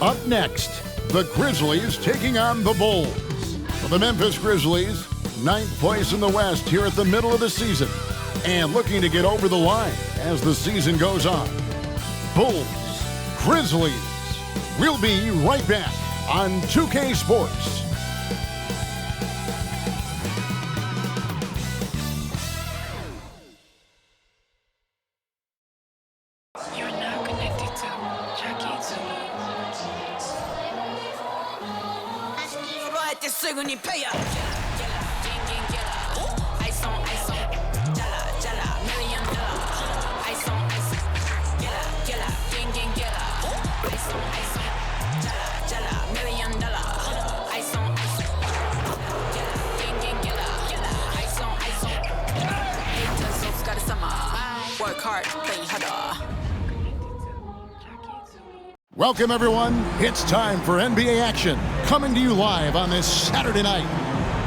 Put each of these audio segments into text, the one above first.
Up next, the Grizzlies taking on the Bulls. For the Memphis Grizzlies, 9th place in the West here at the middle of the season, and looking to get over the line as the season goes on. Bulls, Grizzlies. We'll be right back on 2K Sports. Welcome, everyone. It's time for NBA action, coming to you live on this Saturday night.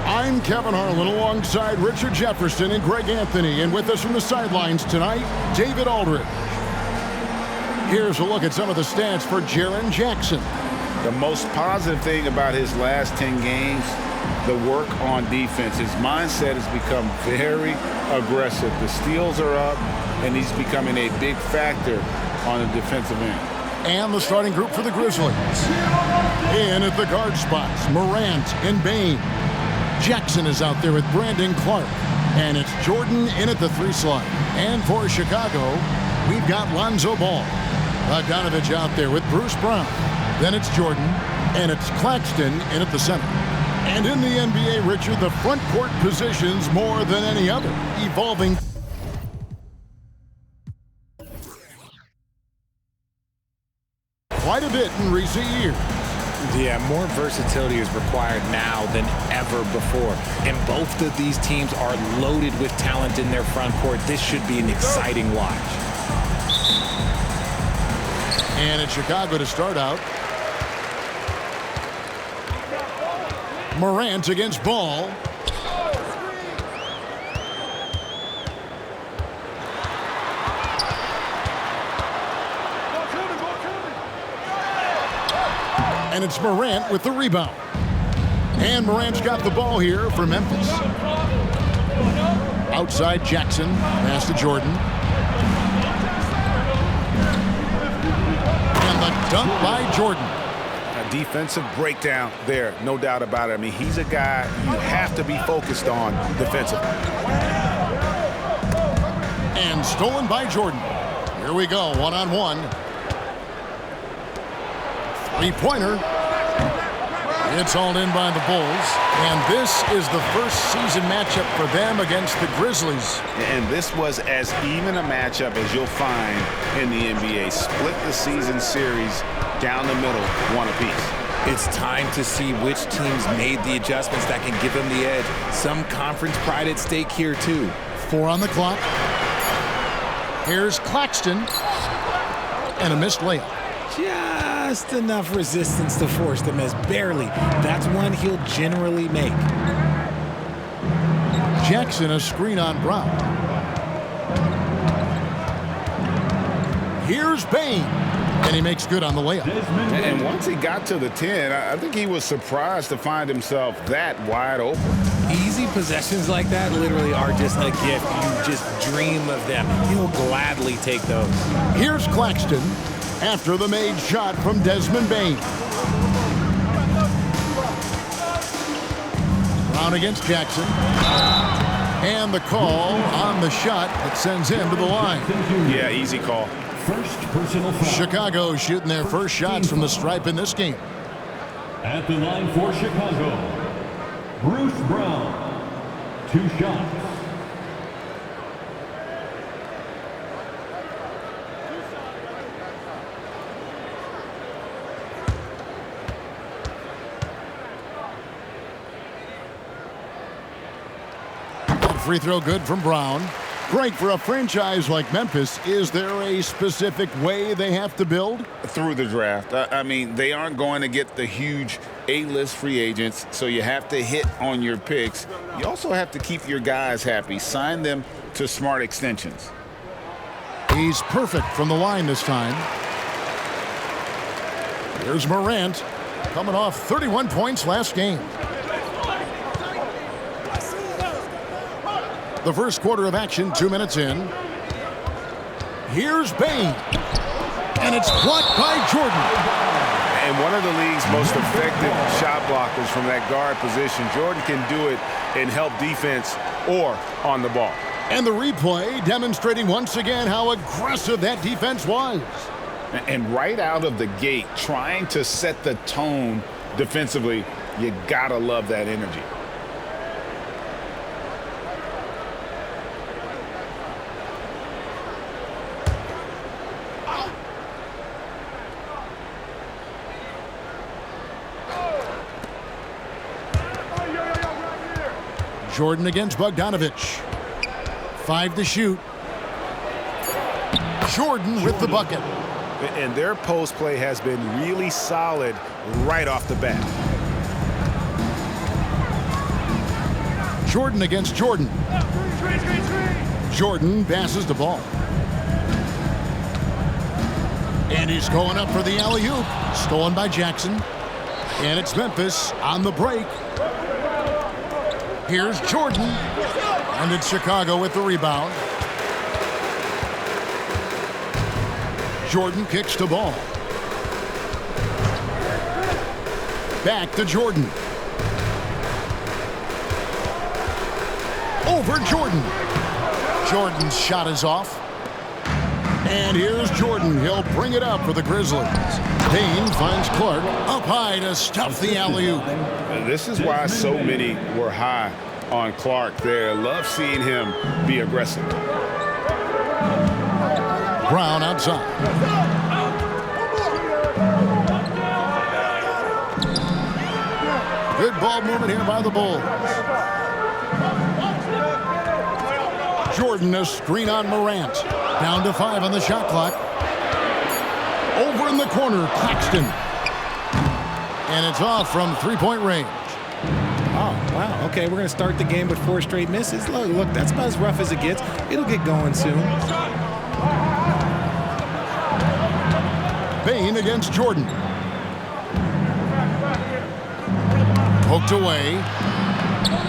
I'm Kevin Harlan alongside Richard Jefferson and Greg Anthony, and with us from the sidelines tonight, David Aldridge. Here's a look at some of the stats for Jaren Jackson. The most positive thing about his last 10 games, the work on defense. His mindset has become very aggressive. The steals are up, and he's becoming a big factor on the defensive end. And the starting group for the Grizzlies. In at the guard spots, Morant and Bane. Jackson is out there with Brandon Clark. And it's Jordan in at the 3 slot. And for Chicago, we've got Lonzo Ball. Bogdanovich out there with Bruce Brown. Then it's Jordan, and it's Claxton in at the center. And in the NBA, Richard, the front court positions more than any other, evolving quite a bit in recent years. Yeah, more versatility is required now than ever before. And both of these teams are loaded with talent in their front court. This should be an exciting watch. And it's Chicago to start out. Morant against Ball. And it's Morant with the rebound. And Morant's got the ball here for Memphis. Outside Jackson, pass to Jordan. And the dunk by Jordan. A defensive breakdown there, no doubt about it. I mean, he's a guy you have to be focused on defensively. And stolen by Jordan. Here we go, one-on-one. Three-pointer. It's hauled in by the Bulls. And this is the first season matchup for them against the Grizzlies. And this was as even a matchup as you'll find in the NBA. Split the season series down the middle, one apiece. It's time to see which teams made the adjustments that can give them the edge. Some conference pride at stake here, too. 4 on the clock. Here's Claxton. And a missed layup. Just enough resistance to force the miss. Barely. That's one he'll generally make. Jackson, a screen on Brown. Here's Bane. And he makes good on the layup. And once he got to the 10, I think he was surprised to find himself that wide open. Easy possessions like that literally are just a gift. You just dream of them. He'll gladly take those. Here's Claxton after the made shot from Desmond Bane. Brown against Jackson. And the call on the shot that sends him to the line. Yeah, easy call. First personal foul. Chicago shooting their first shots from the stripe in this game. At the line for Chicago, Bruce Brown. 2 shots. Free throw good from Brown. Greg, for a franchise like Memphis, is there a specific way they have to build? Through the draft. I mean, they aren't going to get the huge A-list free agents, so you have to hit on your picks. You also have to keep your guys happy. Sign them to smart extensions. He's perfect from the line this time. Here's Morant, coming off 31 points last game. The first quarter of action, 2 minutes in. Here's Bain. And it's blocked by Jordan. And one of the league's most effective shot blockers from that guard position. Jordan can do it in help defense or on the ball. And the replay demonstrating once again how aggressive that defense was. And right out of the gate, trying to set the tone defensively, you gotta love that energy. Jordan against Bogdanovich. 5 to shoot. Jordan with the bucket. And their post play has been really solid right off the bat. Jordan against Jordan. Jordan passes the ball. And he's going up for the alley-oop. Stolen by Jackson. And it's Memphis on the break. Here's Jordan. And it's Chicago with the rebound. Jordan kicks the ball. Back to Jordan. Over Jordan. Jordan's shot is off. And here's Jordan. He'll bring it up for the Grizzlies. Bain finds Clark up high to stuff the alley-oop. This is why so many were high on Clark there. Love seeing him be aggressive. Brown outside. Good ball movement here by the Bulls. Jordan, a screen on Morant. Down to 5 on the shot clock. Over in the corner, Claxton. And it's off from three-point range. Oh, wow. Okay, we're going to start the game with 4 straight misses. Look, that's about as rough as it gets. It'll get going soon. Bain against Jordan. Poked away.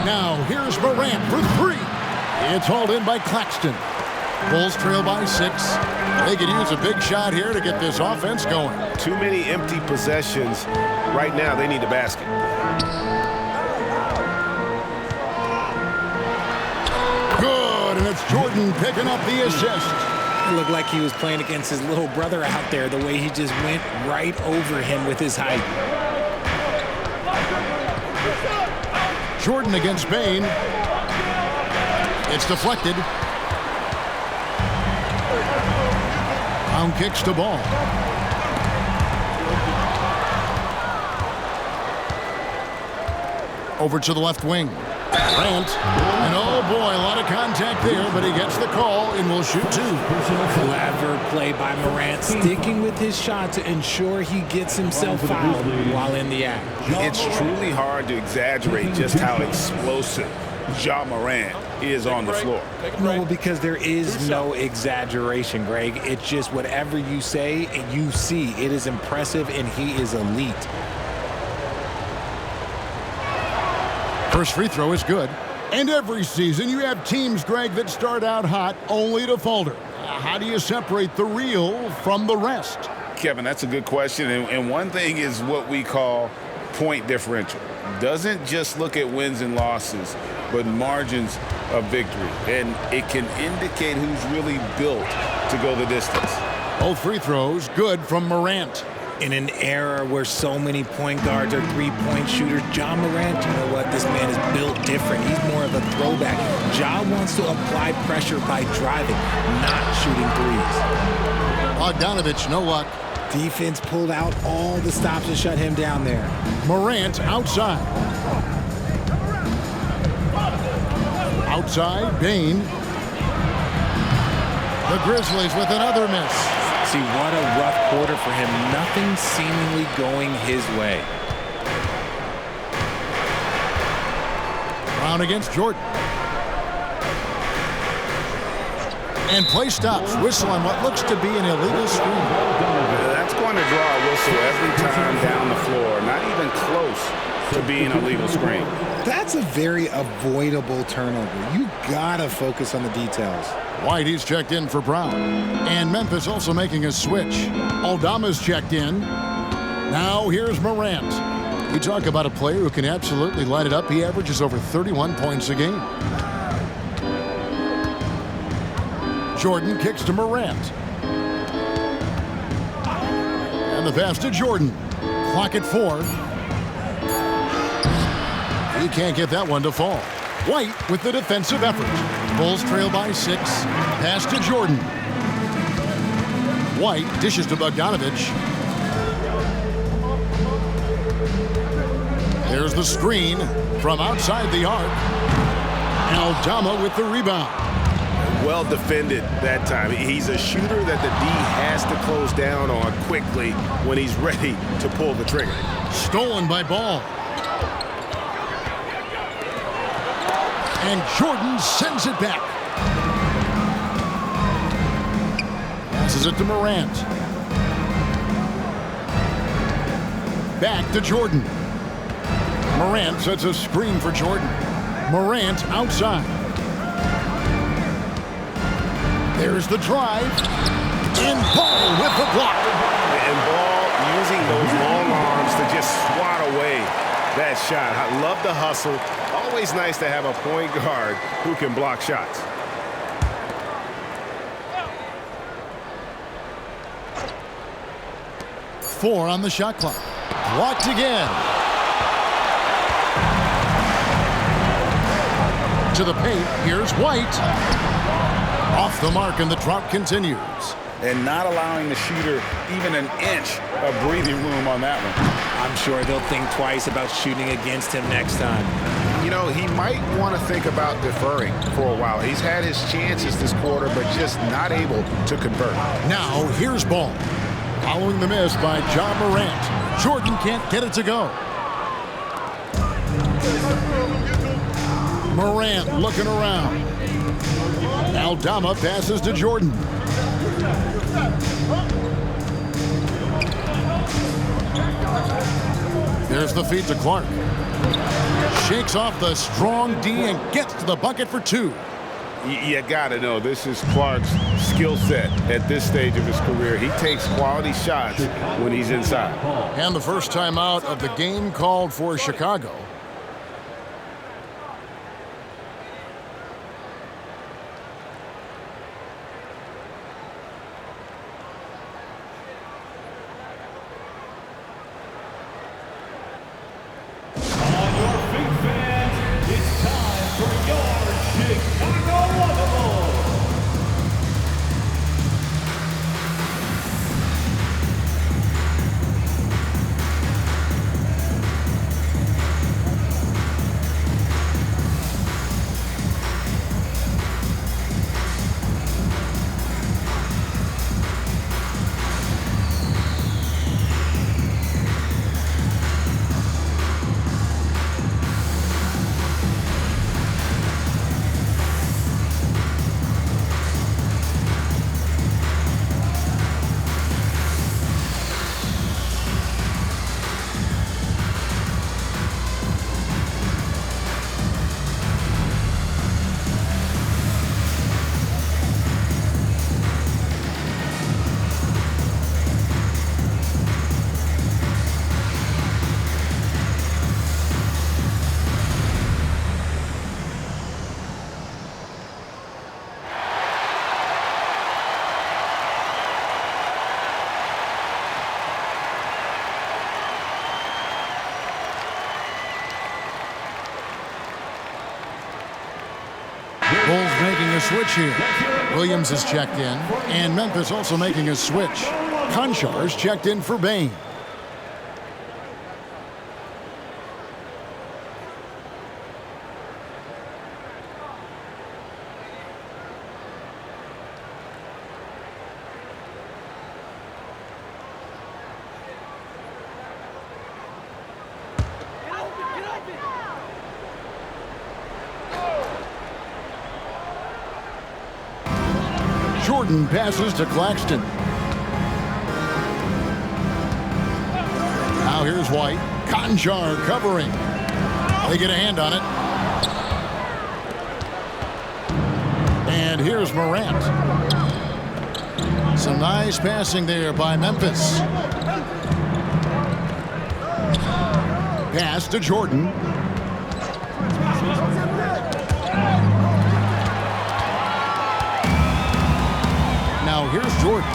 Now here's Morant for 3. It's hauled in by Claxton. Bulls trail by 6. They could use a big shot here to get this offense going. Too many empty possessions. Right now, they need a basket. Good, and it's Jordan picking up the assist. It looked like he was playing against his little brother out there, the way he just went right over him with his height. Jordan against Bain. It's deflected. Brown kicks the ball. Over to the left wing. Grant. And oh boy, a lot of contact there, but he gets the call and will shoot 2. Clever play by Morant, sticking with his shot to ensure he gets himself fouled while in the act. It's truly hard to exaggerate just how explosive Ja Morant is on the floor. No, because there is no exaggeration, Greg. It's just whatever you say and you see. It is impressive, and he is elite. First free throw is good. And every season you have teams, Greg, that start out hot only to falter. How do you separate the real from the rest? Kevin, that's a good question. And one thing is what we call point differential. Doesn't just look at wins and losses, but margins of victory. And it can indicate who's really built to go the distance. Both free throws good from Morant. In an era where so many point guards are three-point shooters, Ja Morant, you know what? This man is built different. He's more of a throwback. Ja wants to apply pressure by driving, not shooting threes. Bogdanovich, no luck. Defense pulled out all the stops and shut him down there. Morant outside. Outside, Bain. The Grizzlies with another miss. See, what a rough quarter for him. Nothing seemingly going his way. Brown against Jordan. And play stops. Whistle on what looks to be an illegal screen. That's going going to draw a whistle every time down the floor, not even close to being a legal screen. That's a very avoidable turnover. You gotta focus on the details. White, he's checked in for Brown. And Memphis also making a switch. Aldama's checked in. Now here's Morant. You talk about a player who can absolutely light it up. He averages over 31 points a game. Jordan kicks to Morant. And the pass to Jordan. Clock at 4. He can't get that one to fall. White with the defensive effort. Bulls trail by 6. Pass to Jordan. White dishes to Bogdanovich. There's the screen from outside the arc. Aldama with the rebound. Well defended that time. He's a shooter that the D has to close down on quickly when he's ready to pull the trigger. Stolen by Ball. And Jordan sends it back. Passes it to Morant. Back to Jordan. Morant sets a screen for Jordan. Morant outside. There's the drive. And Ball with the block. And Ball using those long arms to just swat away that shot. I love the hustle. Always nice to have a point guard who can block shots. Four on the shot clock. Blocked again. To the paint. Here's White. Off the mark, and the drought continues. And not allowing the shooter even an inch of breathing room on that one. I'm sure they'll think twice about shooting against him next time. You know, he might want to think about deferring for a while. He's had his chances this quarter, but just not able to convert. Now, here's Ball. Following the miss by John Morant. Jordan can't get it to go. Morant looking around. Aldama passes to Jordan. There's the feed to Clark. Shakes off the strong D and gets to the bucket for 2. You got to know, this is Clark's skill set at this stage of his career. He takes quality shots when he's inside. And the first timeout of the game called for Chicago. Bulls making a switch here. Williams is checked in, and Memphis also making a switch. Konchar's checked in for Bain. Jordan passes to Claxton. Now here's White. Conjar covering. They get a hand on it. And here's Morant. Some nice passing there by Memphis. Pass to Jordan. Now here's Jordan.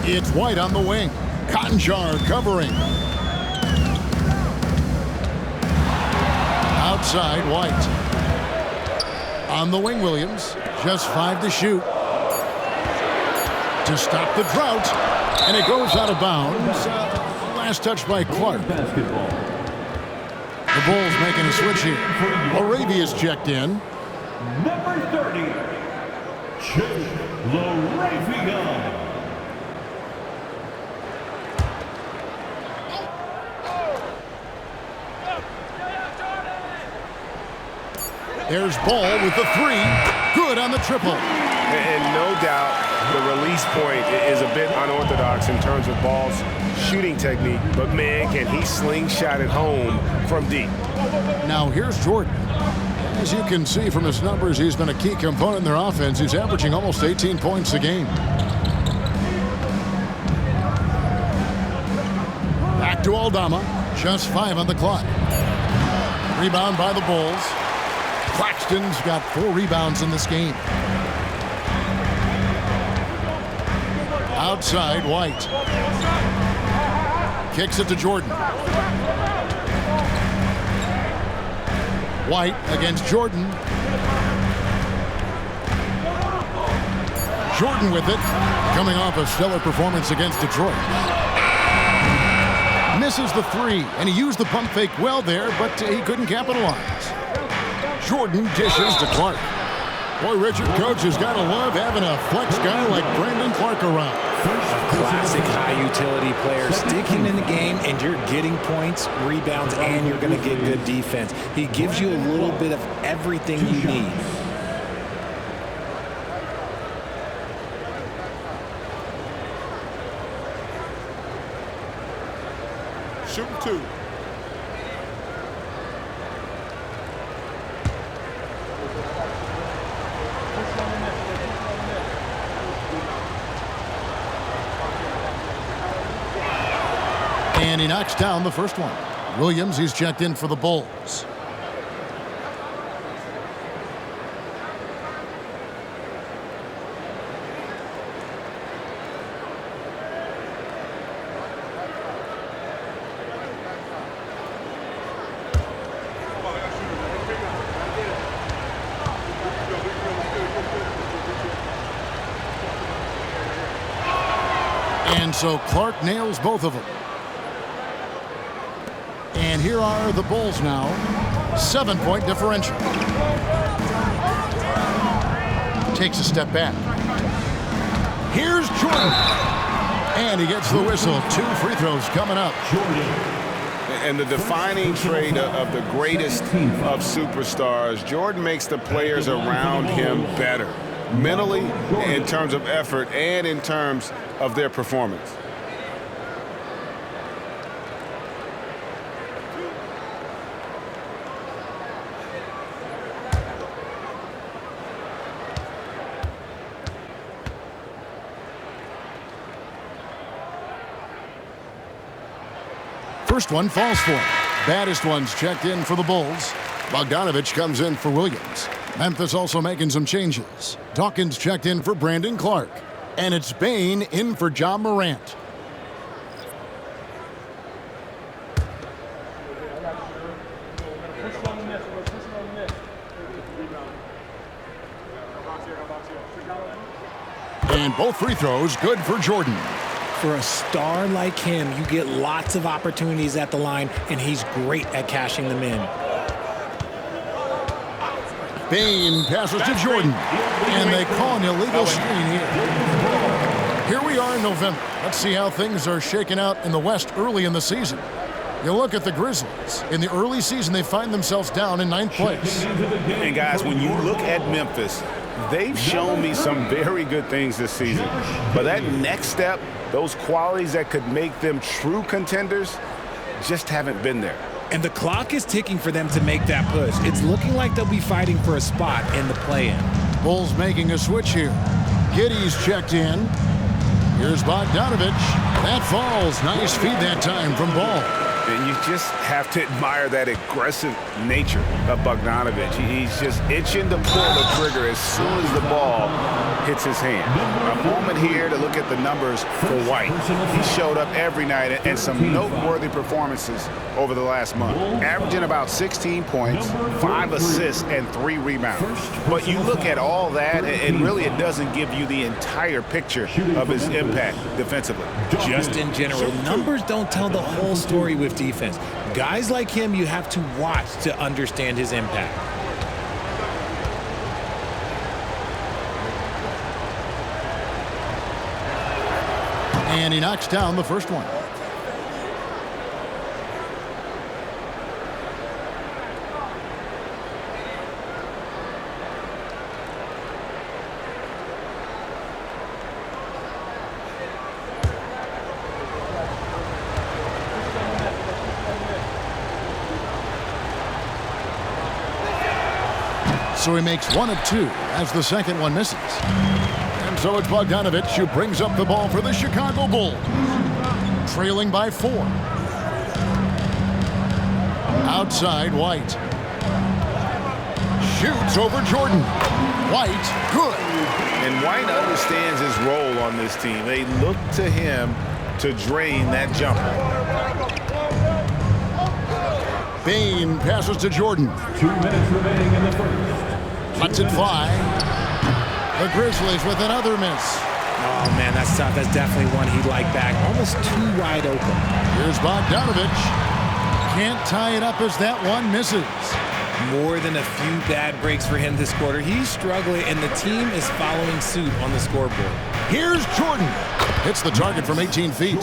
It's White on the wing. Conjar covering. Outside, White. On the wing, Williams. Just 5 to shoot. To stop the drought. And it goes out of bounds. Last touch by Clark. Basketball. The Bulls making a switch here. Arabia's checked in. Number 30, Chase Laravia. There's Ball with the 3. Good on the triple. And no doubt the release point is a bit unorthodox in terms of Ball's shooting technique. But, man, can he slingshot it home from deep. Now here's Jordan. As you can see from his numbers, he's been a key component in their offense. He's averaging almost 18 points a game. Back to Aldama. Just 5 on the clock. Rebound by the Bulls. Claxton's got 4 rebounds in this game. Outside, White. Kicks it to Jordan. White against Jordan. Jordan with it. Coming off a stellar performance against Detroit. Misses the 3, and he used the pump fake well there, but he couldn't capitalize. Jordan dishes to Clark. Boy, Richard, coach has got to love having a flex guy like Brandon Clark around. Classic high utility player. Stick him in the game and you're getting points, rebounds, and you're going to get good defense. He gives you a little bit of everything you need. Shooting 2. And he knocks down the first one. Williams, he's checked in for the Bulls. And so Clark nails both of them. And here are the Bulls now. 7-point differential. Takes a step back. Here's Jordan. And he gets the whistle. 2 free throws coming up. And the defining trait of the greatest of superstars, Jordan makes the players around him better. Mentally, in terms of effort, and in terms of their performance. First one falls for him. Baddest one's checked in for the Bulls. Bogdanovich comes in for Williams. Memphis also making some changes. Dawkins checked in for Brandon Clark. And it's Bain in for Ja Morant. And both free throws good for Jordan. For a star like him, you get lots of opportunities at the line, and he's great at cashing them in. Bain passes to Jordan, and they call an illegal screen here. Here we are in November. Let's see how things are shaking out in the West early in the season. You look at the Grizzlies. In the early season, they find themselves down in 9th place. And guys, when you look at Memphis, they've shown me some very good things this season. But that next step Those qualities that could make them true contenders just haven't been there. And the clock is ticking for them to make that push. It's looking like they'll be fighting for a spot in the play-in. Bulls making a switch here. Giddy's checked in. Here's Bogdanovich. That falls. Nice feed that time from Ball. And you just have to admire that aggressive nature of Bogdanovich. He's just itching to pull the trigger as soon as the ball hits his hand. A moment here to look at the numbers for White. He showed up every night and some noteworthy performances over the last month. Averaging about 16 points, 5 assists, and 3 rebounds. But you look at all that, and really it doesn't give you the entire picture of his impact defensively. Just in general, numbers don't tell the whole story with defense. Guys like him you have to watch to understand his impact. And he knocks down the first one. So he makes 1 of 2 as the second one misses. And so it's Bogdanovich who brings up the ball for the Chicago Bulls. Trailing by 4. Outside, White. Shoots over Jordan. White, good. And White understands his role on this team. They look to him to drain that jumper. Bane passes to Jordan. 2 minutes remaining in the first. Lets it fly. The Grizzlies with another miss. Oh, man, that's tough. That's definitely one he'd like back. Almost too wide open. Here's Bogdanovich. Can't tie it up as that one misses. More than a few bad breaks for him this quarter. He's struggling, and the team is following suit on the scoreboard. Here's Jordan. Hits the target from 18 feet.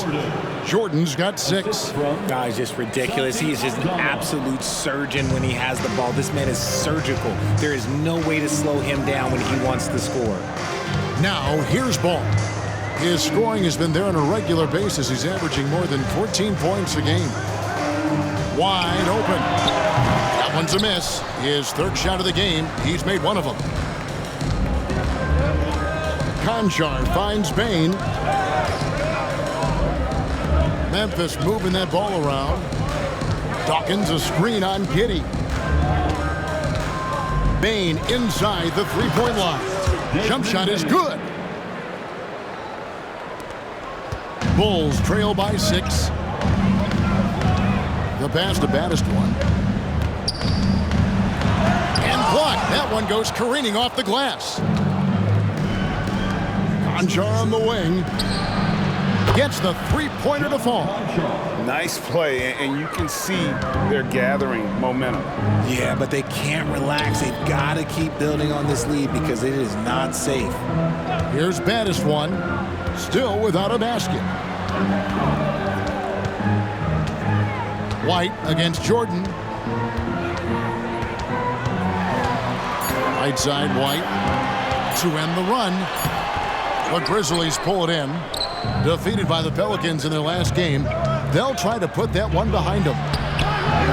Jordan's got 6. He's just ridiculous. He is just an absolute surgeon when he has the ball. This man is surgical. There is no way to slow him down when he wants to score. Now, here's Ball. His scoring has been there on a regular basis. He's averaging more than 14 points a game. Wide open. That one's a miss. His third shot of the game. He's made 1 of them. Conchar finds Bane. Memphis moving that ball around. Dawkins a screen on Giddey. Bane inside the three-point line. Jump shot is good. Bulls trail by 6. The pass to baddest one. And blocked. That one goes careening off the glass. Conchar on the wing. Gets the three-pointer to fall. Nice play, and you can see they're gathering momentum. Yeah, but they can't relax. They've got to keep building on this lead because it is not safe. Here's baddest one. Still without a basket. White against Jordan. Right side, White to end the run. The Grizzlies pull it in. Defeated by the Pelicans in their last game. They'll try to put that one behind them.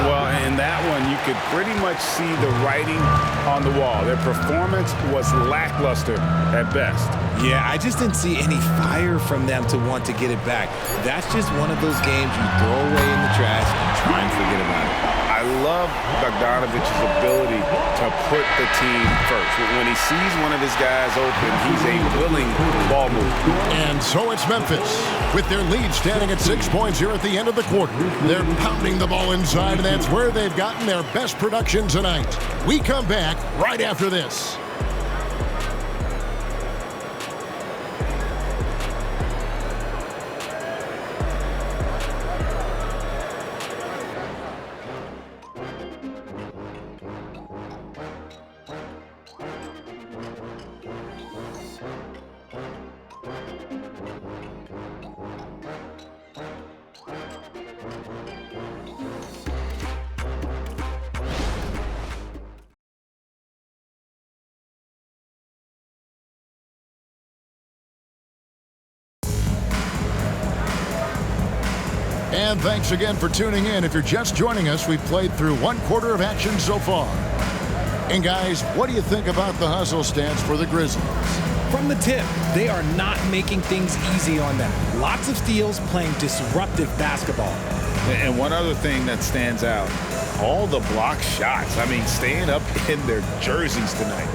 Well, in that one, you could pretty much see the writing on the wall. Their performance was lackluster at best. Yeah, I just didn't see any fire from them to want to get it back. That's just one of those games you throw away in the trash and try and forget about it. I love Bogdanovich's ability to put the team first. When he sees one of his guys open, he's a willing ball mover. And so it's Memphis. With their lead standing at 6 points here at the end of the quarter. They're pounding the ball inside, and that's where they've gotten their best production tonight. We come back right after this. And thanks again for tuning in. If you're just joining us, we've played through 1/4 of action so far. And guys, what do you think about the hustle stance for the Grizzlies? From the tip, they are not making things easy on them. Lots of steals, playing disruptive basketball. And one other thing that stands out, all the block shots. I mean, staying up in their jerseys tonight.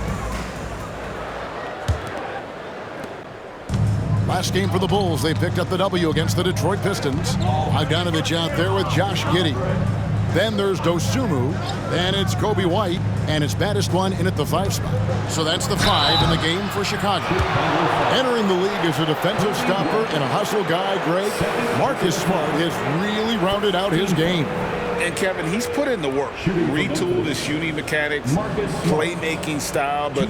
Last game for the Bulls, they picked up the W against the Detroit Pistons. Bogdanovich out there with Josh Giddey. Then there's Dosunmu. Then it's Kobe White. And it's baddest one in at the 5 spot. So that's the 5 in the game for Chicago. Entering the league as a defensive stopper and a hustle guy, Greg, Marcus Smart has really rounded out his game. And Kevin, he's put in the work, retooled his shooting mechanics, playmaking style, but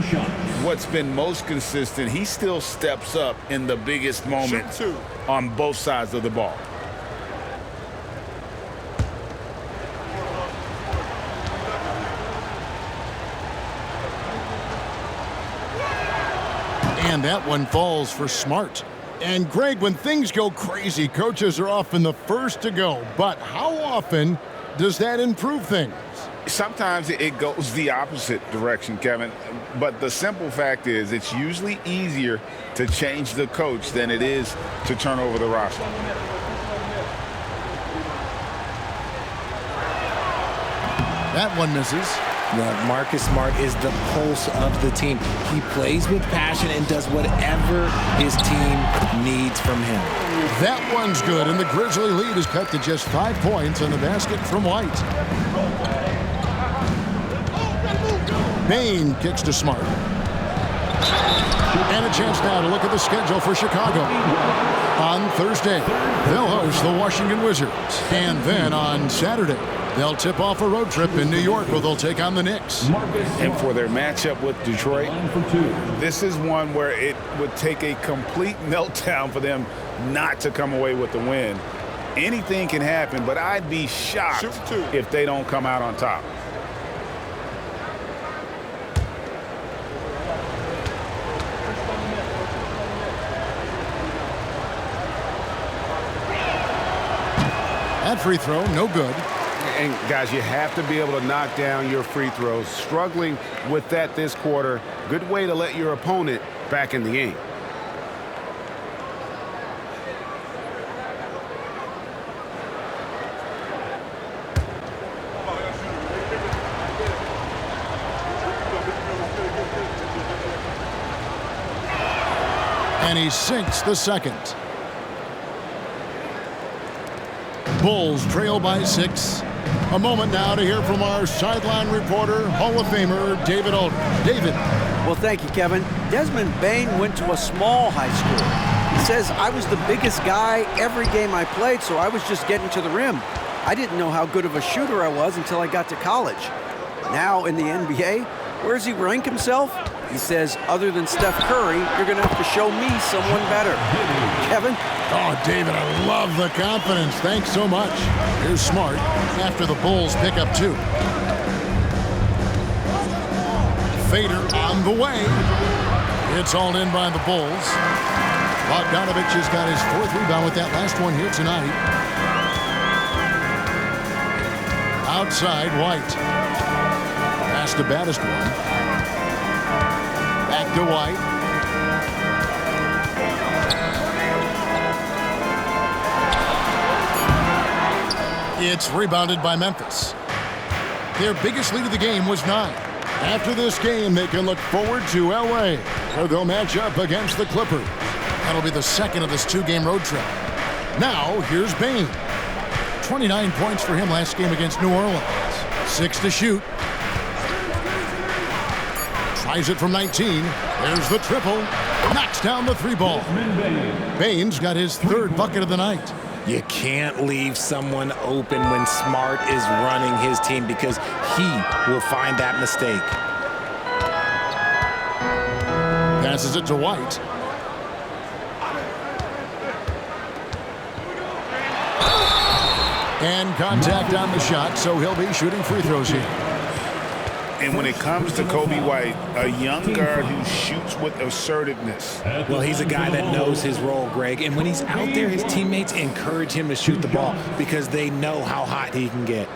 what's been most consistent, he still steps up in the biggest moments on both sides of the ball. And that one falls for Smart. And Greg, when things go crazy, coaches are often the first to go. But how often does that improve things? Sometimes it goes the opposite direction, Kevin. But the simple fact is it's usually easier to change the coach than it is to turn over the roster. That one misses. Yeah, Marcus Smart is the pulse of the team. He plays with passion and does whatever his team needs from him. That one's good, and the Grizzly lead is cut to just 5 points on the basket from White. Bain kicks to Smart. And a chance now to look at the schedule for Chicago. On Thursday, they'll host the Washington Wizards. And then on Saturday, they'll tip off a road trip in New York where they'll take on the Knicks. And for their matchup with Detroit, this is one where it would take a complete meltdown for them not to come away with the win. Anything can happen, but I'd be shocked if they don't come out on top. That free throw, no good. And guys, you have to be able to knock down your free throws. Struggling with that this quarter, good way to let your opponent back in the game. And he sinks the second. Bulls trail by 6. A moment now to hear from our sideline reporter, Hall of Famer David Aldridge. David. Well, thank you, Kevin. Desmond Bain went to a small high school. He says, I was the biggest guy every game I played, so I was just getting to the rim. I didn't know how good of a shooter I was until I got to college. Now in the NBA, where does he rank himself? He says, other than Steph Curry, you're going to have to show me someone better. Kevin? Oh, David, I love the confidence. Thanks so much. Here's Smart after the Bulls pick up 2. Fader on the way. It's all in by the Bulls. Bogdanovich has got his 4th rebound with that last one here tonight. Outside, White. Pass the baddest one. Back to White. It's rebounded by Memphis. Their biggest lead of the game was 9. After this game, they can look forward to L.A., where they'll match up against the Clippers. That'll be the second of this 2-game road trip. Now, here's Bain. 29 points for him last game against New Orleans. 6 to shoot. Tries it from 19. There's the triple. Knocks down the 3-ball. Bain's got his 3rd bucket of the night. You can't leave someone open when Smart is running his team because he will find that mistake. Passes it to White. And contact on the shot, so he'll be shooting free throws here. And when it comes to Kobe White, a young guard who shoots with assertiveness. Well, he's a guy that knows his role, Greg. And when he's out there, his teammates encourage him to shoot the ball because they know how hot he can get.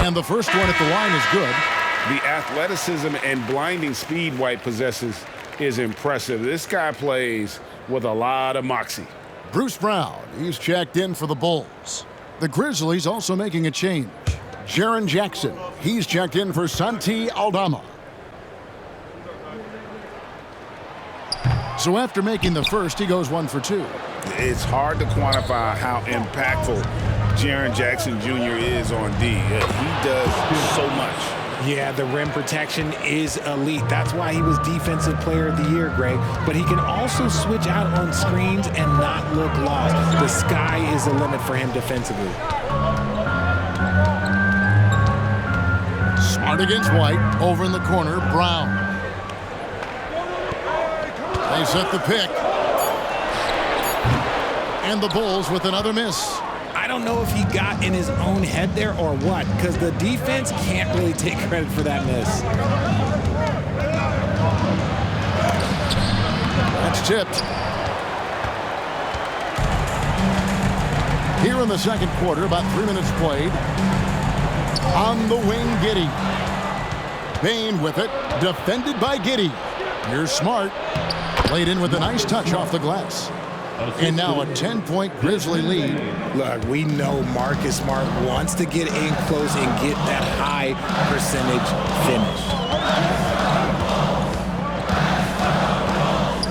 And the first one at the line is good. The athleticism and blinding speed White possesses is impressive. This guy plays with a lot of moxie. Bruce Brown, he's checked in for the Bulls. The Grizzlies also making a change. Jaren Jackson, he's checked in for Santi Aldama. So after making the first, he goes 1 for 2. It's hard to quantify how impactful Jaren Jackson Jr. is on D. He does so much. Yeah, the rim protection is elite. That's why he was Defensive Player of the Year, Greg. But he can also switch out on screens and not look lost. The sky is the limit for him defensively. Smart against White. Over in the corner, Brown. They set the pick. And the Bulls with another miss. I don't know if he got in his own head there or what, because the defense can't really take credit for that miss. That's tipped. Here in the second quarter, about 3 minutes played. On the wing, Giddey. Bane with it, defended by Giddey. Here's Smart. Played in with a nice touch off the glass. And now a 10-point Grizzly lead. Look, we know Marcus Smart wants to get in close and get that high percentage finish.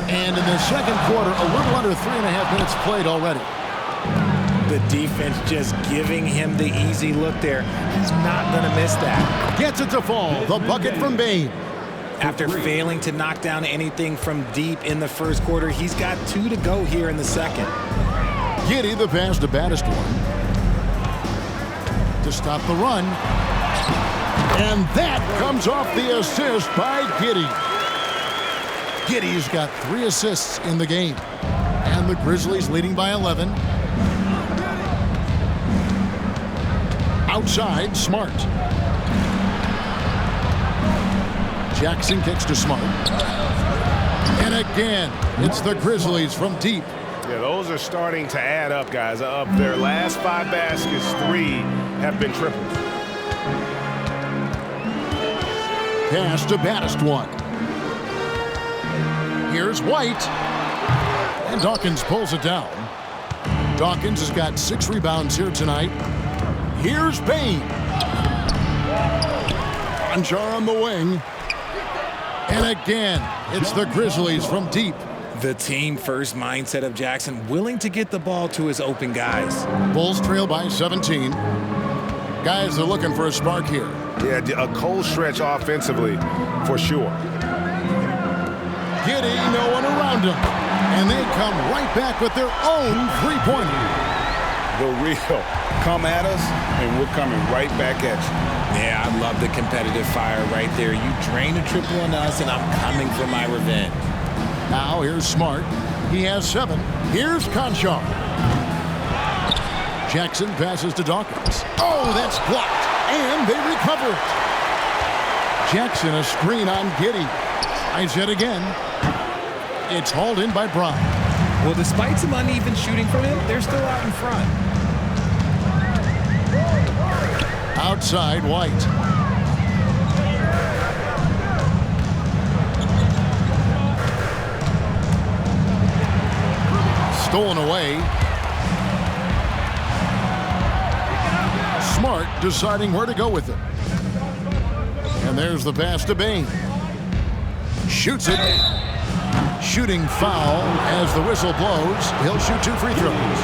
And in the second quarter, a little under 3.5 minutes played already. The defense just giving him the easy look there. He's not going to miss that. Gets it to fall. The bucket from Bane. After failing to knock down anything from deep in the first quarter, he's got 2 to go here in the second. Giddey, the pass to baddest one. To stop the run. And that comes off the assist by Giddey. Giddey's got 3 assists in the game. And the Grizzlies leading by 11. Outside, Smart. Jackson kicks to Smart. And again, it's the Grizzlies from deep. Yeah, those are starting to add up, guys. Of their last 5 baskets, 3 have been triples. Pass to baddest one. Here's White. And Dawkins pulls it down. Dawkins has got 6 rebounds here tonight. Here's Bane. Anjar on the wing. And again, it's the Grizzlies from deep. The team-first mindset of Jackson, willing to get the ball to his open guys. Bulls trail by 17. Guys are looking for a spark here. Yeah, a cold stretch offensively, for sure. Giddey, no one around him. And they come right back with their own three-pointer. The real come at us, and we're coming right back at you. Yeah, I love the competitive fire right there. You drain a triple on us, and I'm coming for my revenge. Now here's Smart. He has 7. Here's Conchar. Jackson passes to Dawkins. Oh, that's blocked. And they recover it. Jackson a screen on Giddey. Tries it again. It's hauled in by Brown. Well, despite some uneven shooting from him, they're still out in front. Outside, White. Stolen away. Smart deciding where to go with it. And there's the pass to Bane. Shoots it. Shooting foul as the whistle blows. He'll shoot 2 free throws.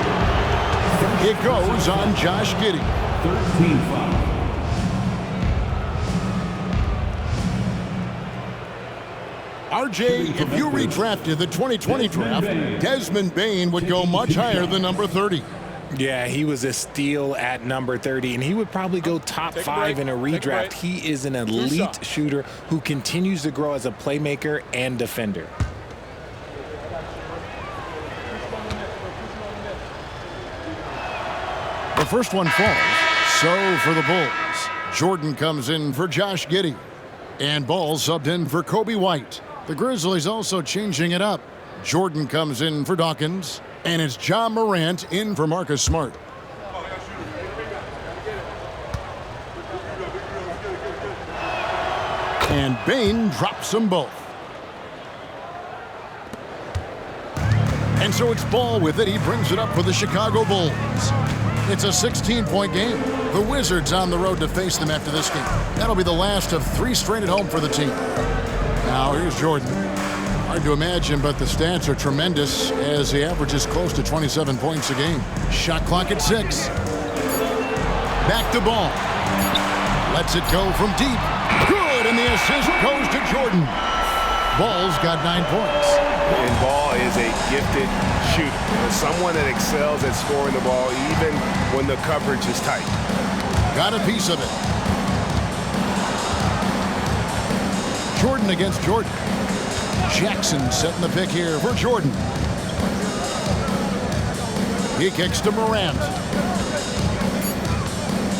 It goes on Josh Giddey. 13 foul. RJ, if you redrafted the 2020 draft, Desmond Bain would go much higher than number 30. Yeah, he was a steal at number 30, and he would probably go top 5 in a redraft. He is an elite shooter who continues to grow as a playmaker and defender. The first one falls. So for the Bulls, Jordan comes in for Josh Giddey. And Ball subbed in for Kobe White. The Grizzlies also changing it up. Jordan comes in for Dawkins. And it's Ja Morant in for Marcus Smart. And Bain drops them both. And so it's Ball with it. He brings it up for the Chicago Bulls. It's a 16-point game. The Wizards on the road to face them after this game. That'll be the last of 3 straight at home for the team. Now here's Jordan. Hard to imagine, but the stats are tremendous as he averages close to 27 points a game. Shot clock at 6. Back to Ball. Lets it go from deep. Good, and the assist goes to Jordan. Ball's got 9 points. And Ball is a gifted shooter. Someone that excels at scoring the ball even when the coverage is tight. Got a piece of it. Jordan against Jordan. Jackson setting the pick here for Jordan. He kicks to Morant.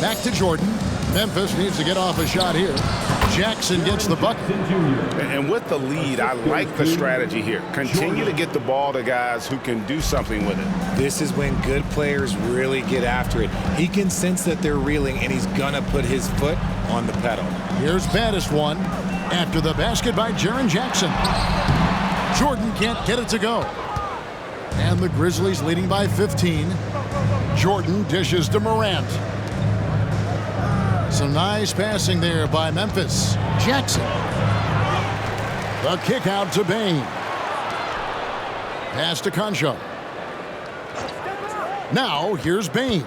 Back to Jordan. Memphis needs to get off a shot here. Jackson gets the bucket. And with the lead, I like the strategy here. Continue to get the ball to guys who can do something with it. This is when good players really get after it. He can sense that they're reeling, and he's going to put his foot on the pedal. Here's baddest one after the basket by Jaren Jackson. Jordan can't get it to go. And the Grizzlies leading by 15. Jordan dishes to Morant. Some nice passing there by Memphis. Jackson. The kick out to Bain. Pass to Concho. Now here's Bain.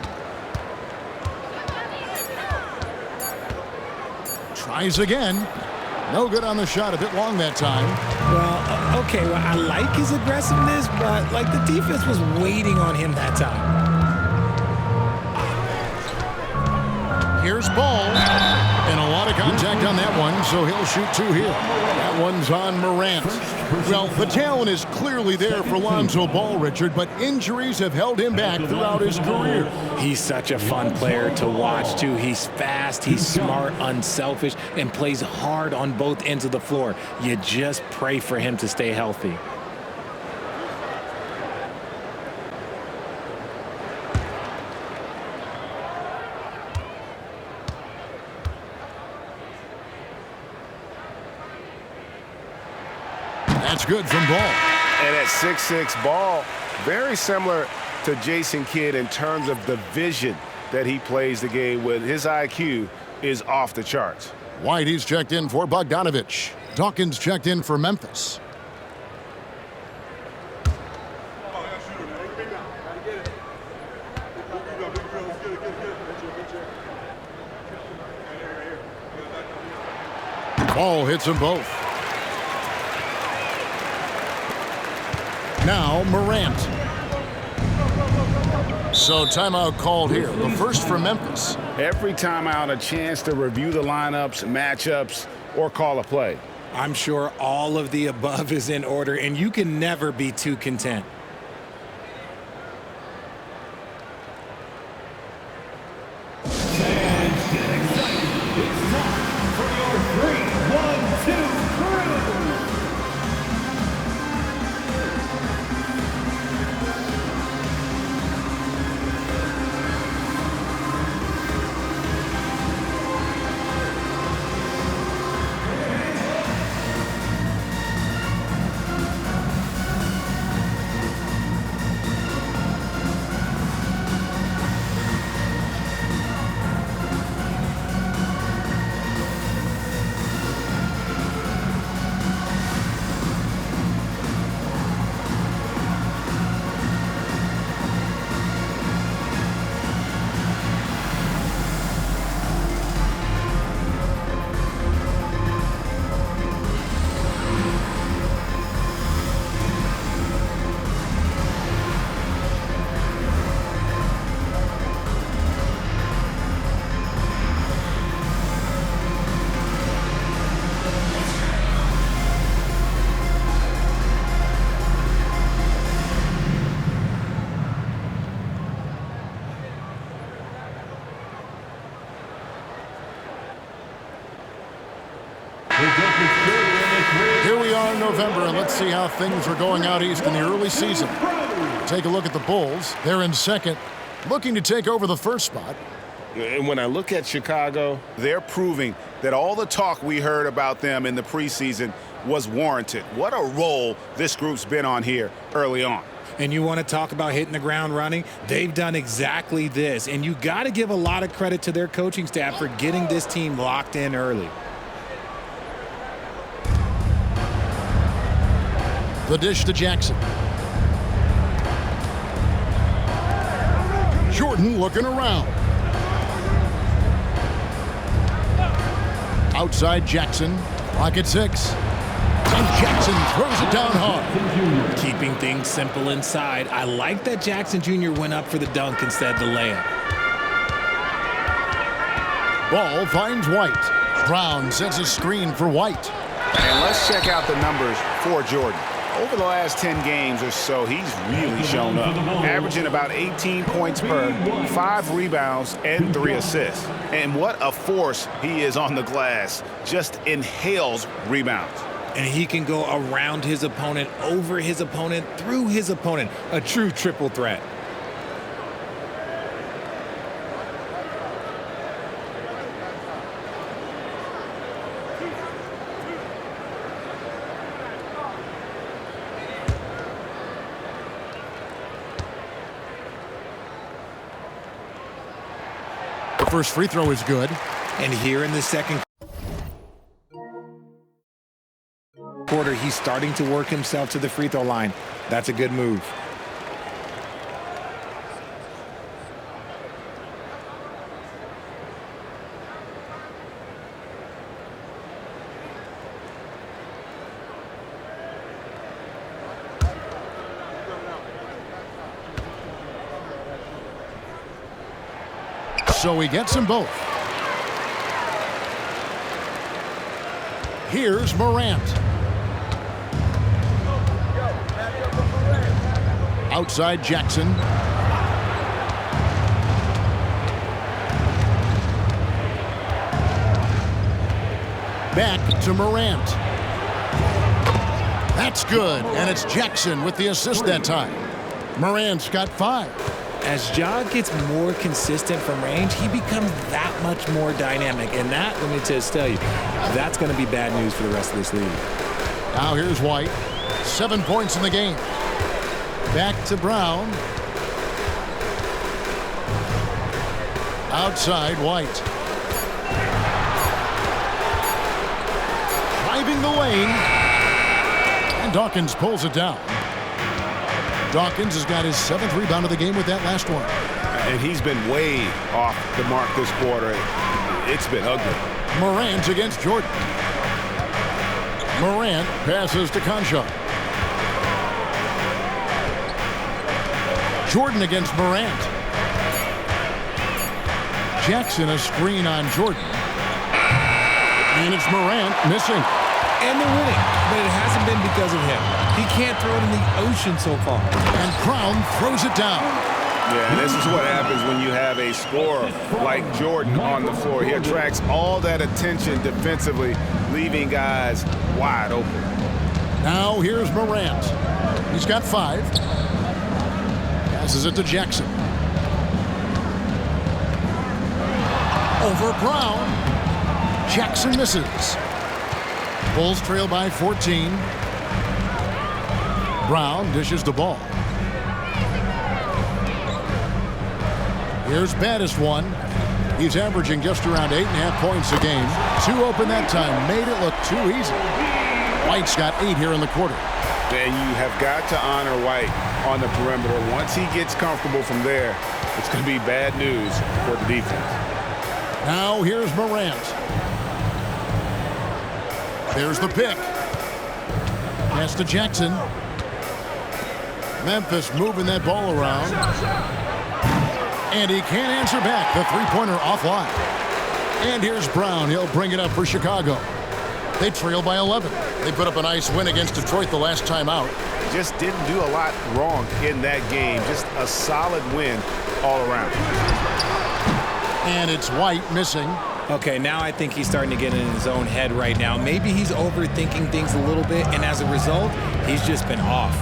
Tries again. No good on the shot. A bit long that time. Well, okay, well, I like his aggressiveness, but like the defense was waiting on him that time. Here's Ball. And a lot of contact on that one, so he'll shoot 2 here. That one's on Morant. Well, the talent is clearly there for Lonzo Ball, Richard, but injuries have held him back throughout his career. He's such a fun player to watch, too. He's fast, he's smart, unselfish, and plays hard on both ends of the floor. You just pray for him to stay healthy. That's good from Ball. And at 6'6", Ball, very similar to Jason Kidd in terms of the vision that he plays the game with. His IQ is off the charts. White, he's checked in for Bogdanovich. Dawkins checked in for Memphis. Ball hits them both. Now Morant. So timeout called here. The first for Memphis. Every timeout, a chance to review the lineups, matchups, or call a play. I'm sure all of the above is in order, and you can never be too content. Here we are in November, and let's see how things are going out east in the early season. Take a look at the Bulls. They're in second, looking to take over the first spot. And when I look at Chicago, they're proving that all the talk we heard about them in the preseason was warranted. What a role this group's been on here early on. And you want to talk about hitting the ground running? They've done exactly this. And you got to give a lot of credit to their coaching staff for getting this team locked in early. The dish to Jackson. Jordan looking around. Outside Jackson. Clock at 6. And Jackson throws it down hard. Keeping things simple inside. I like that Jackson Jr. went up for the dunk instead of the layup. Ball finds White. Brown sets a screen for White. And let's check out the numbers for Jordan. Over the last 10 games or so, he's really shown up, averaging about 18 points per, 5 rebounds, and 3 assists. And what a force he is on the glass. Just inhales rebounds. And he can go around his opponent, over his opponent, through his opponent. A true triple threat. The first free throw is good. And here in the second quarter, he's starting to work himself to the free throw line. That's a good move. So he gets them both. Here's Morant. Outside Jackson. Back to Morant. That's good, and it's Jackson with the assist that time. Morant's got 5. As Ja gets more consistent from range, he becomes that much more dynamic. And that, let me just tell you, that's going to be bad news for the rest of this league. Now here's White. 7 points in the game. Back to Brown. Outside White. Driving the lane. And Dawkins pulls it down. Dawkins has got his 7th rebound of the game with that last one. And he's been way off the mark this quarter. It's been ugly. Morant against Jordan. Morant passes to Concha. Jordan against Morant. Jackson a screen on Jordan. And it's Morant missing. And they're winning, but it hasn't been because of him. He can't throw it in the ocean so far. And Brown throws it down. Yeah, and this is what happens when you have a scorer like Jordan on the floor. He attracts all that attention defensively, leaving guys wide open. Now here's Morant. He's got 5. Passes it to Jackson. Over Brown. Jackson misses. Bulls trail by 14. Brown dishes the ball. Here's Baddest one. He's averaging just around 8.5 points a game. 2 open that time. Made it look too easy. White's got 8 here in the quarter. And you have got to honor White on the perimeter. Once he gets comfortable from there, it's going to be bad news for the defense. Now here's Morant. There's the pick. Pass to Jackson. Memphis moving that ball around. And he can't answer back. The three-pointer offline. And here's Brown. He'll bring it up for Chicago. They trail by 11. They put up a nice win against Detroit the last time out. Just didn't do a lot wrong in that game. Just a solid win all around. And it's White missing. Okay, now I think he's starting to get in his own head right now. Maybe he's overthinking things a little bit, and as a result, he's just been off.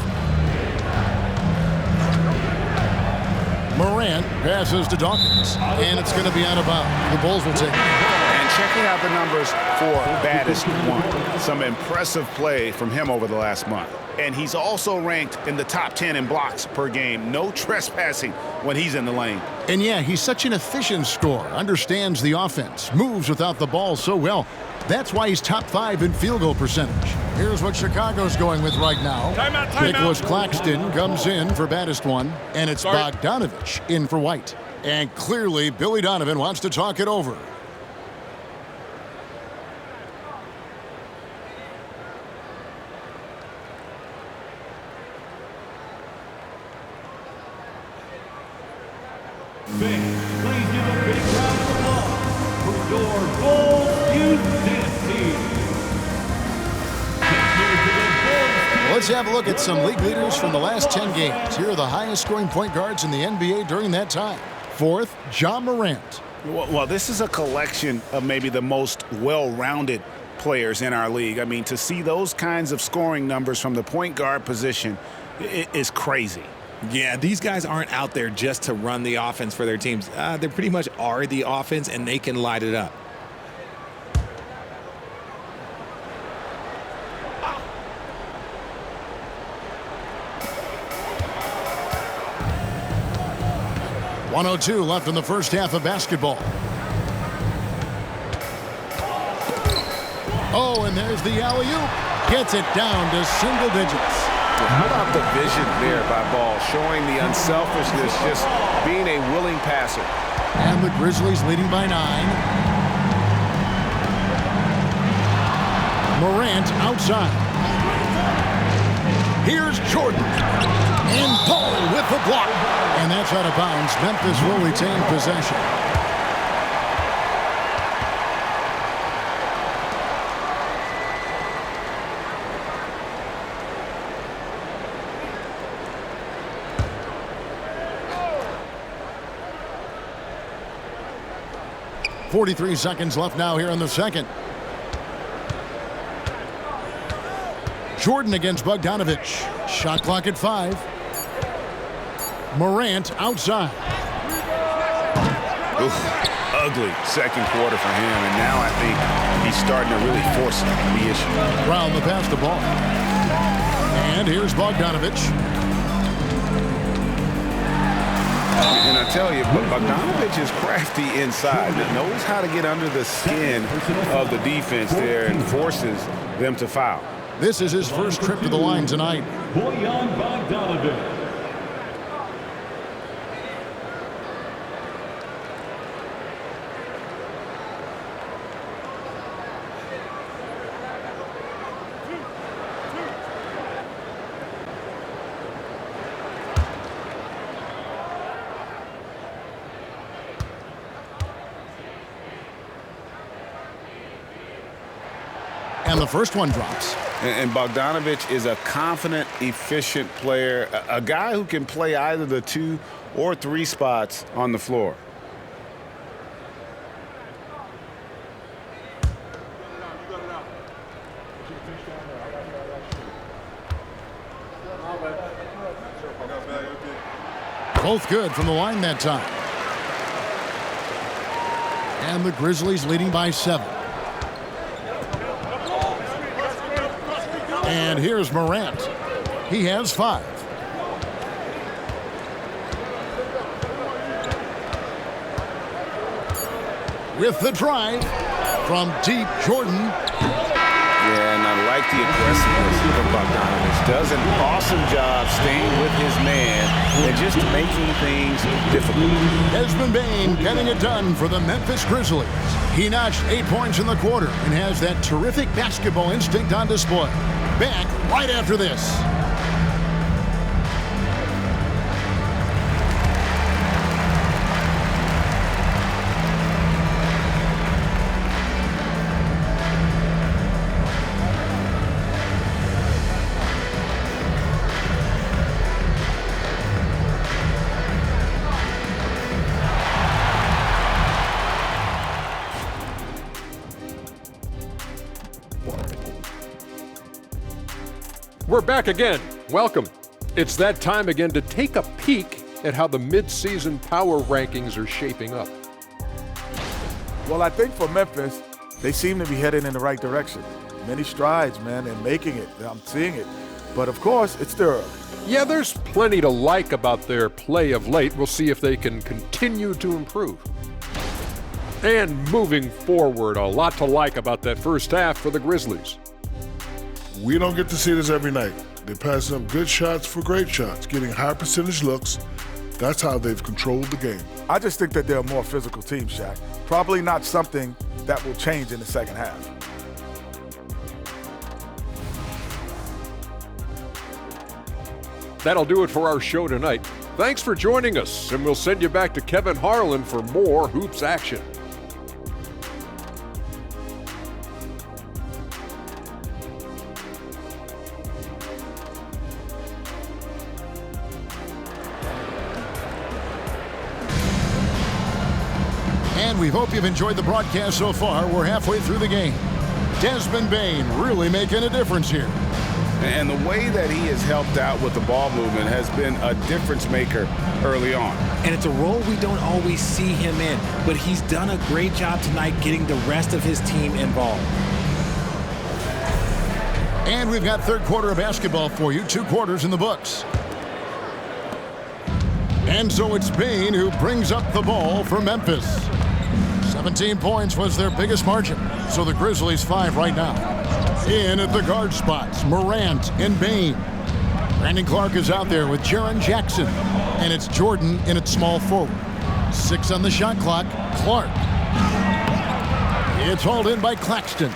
Morant passes to Dawkins, and it's going to be out of bounds. The Bulls will take it. And checking out the numbers for baddest one. Some impressive play from him over the last month. And he's also ranked in the top 10 in blocks per game. No trespassing when he's in the lane. And yeah, he's such an efficient scorer, understands the offense, moves without the ball so well. That's why he's top 5 in field goal percentage. Here's what Chicago's going with right now. Timeout. Nicholas Claxton comes in for baddest one, and it's Bogdanovich in for White. And clearly, Billy Donovan wants to talk it over. Please give a big round of applause for your Bulls youth dance team. Let's have a look at some league leaders from the last 10 games. Here are the highest scoring point guards in the NBA during that time. Fourth, Ja Morant. Well, this is a collection of maybe the most well-rounded players in our league. I mean, to see those kinds of scoring numbers from the point guard position is crazy. Yeah, these guys aren't out there just to run the offense for their teams. They pretty much are the offense, and they can light it up. .102 left in the first half of basketball. Oh, and there's the alley-oop. Gets it down to single digits. How about the vision there by Ball, showing the unselfishness, just being a willing passer. And the Grizzlies leading by 9. Morant outside. Here's Jordan. And Paul with the block. And that's out of bounds. Memphis will retain possession. .43 seconds left now here in the second. Jordan against Bogdanovich. Shot clock at 5. Morant outside. Oof, ugly second quarter for him, and now I think he's starting to really force the issue. Brown the pass the ball. And here's Bogdanovich. And I tell you, Bogdanovich is crafty inside. He knows how to get under the skin of the defense there and forces them to foul. This is his first trip to the line tonight. Bojan Bogdanovic. And the first one drops. And Bogdanovich is a confident, efficient player, a guy who can play either the 2 or 3 spots on the floor. Both good from the line that time. And the Grizzlies leading by 7. And here's Morant. He has 5. With the drive from deep, Jordan. Yeah, and I like the aggressiveness from Bogdanovich. Does an awesome job staying with his man and just making things difficult. Desmond Bane getting it done for the Memphis Grizzlies. He notched 8 points in the quarter and has that terrific basketball instinct on display. Back right after this. We're back again. Welcome. It's that time again to take a peek at how the mid-season power rankings are shaping up. Well, I think for Memphis, they seem to be heading in the right direction. Many strides, man, and making it. I'm seeing it. But, of course, it's still early. Yeah, there's plenty to like about their play of late. We'll see if they can continue to improve. And moving forward, a lot to like about that first half for the Grizzlies. We don't get to see this every night. They're passing up good shots for great shots, getting high percentage looks. That's how they've controlled the game. I just think that they're a more physical team, Shaq. Probably not something that will change in the second half. That'll do it for our show tonight. Thanks for joining us, and we'll send you back to Kevin Harlan for more Hoops action. And we hope you've enjoyed the broadcast so far. We're halfway through the game. Desmond Bane really making a difference here. And the way that he has helped out with the ball movement has been a difference maker early on. And it's a role we don't always see him in, but he's done a great job tonight getting the rest of his team involved. And we've got third quarter of basketball for you, 2 quarters in the books. And so it's Bane who brings up the ball for Memphis. 17 points was their biggest margin, so the Grizzlies 5 right now. In at the guard spots, Morant and Bane. Brandon Clark is out there with Jaren Jackson, and it's Jordan in at small forward. 6 on the shot clock, Clark. It's hauled in by Claxton.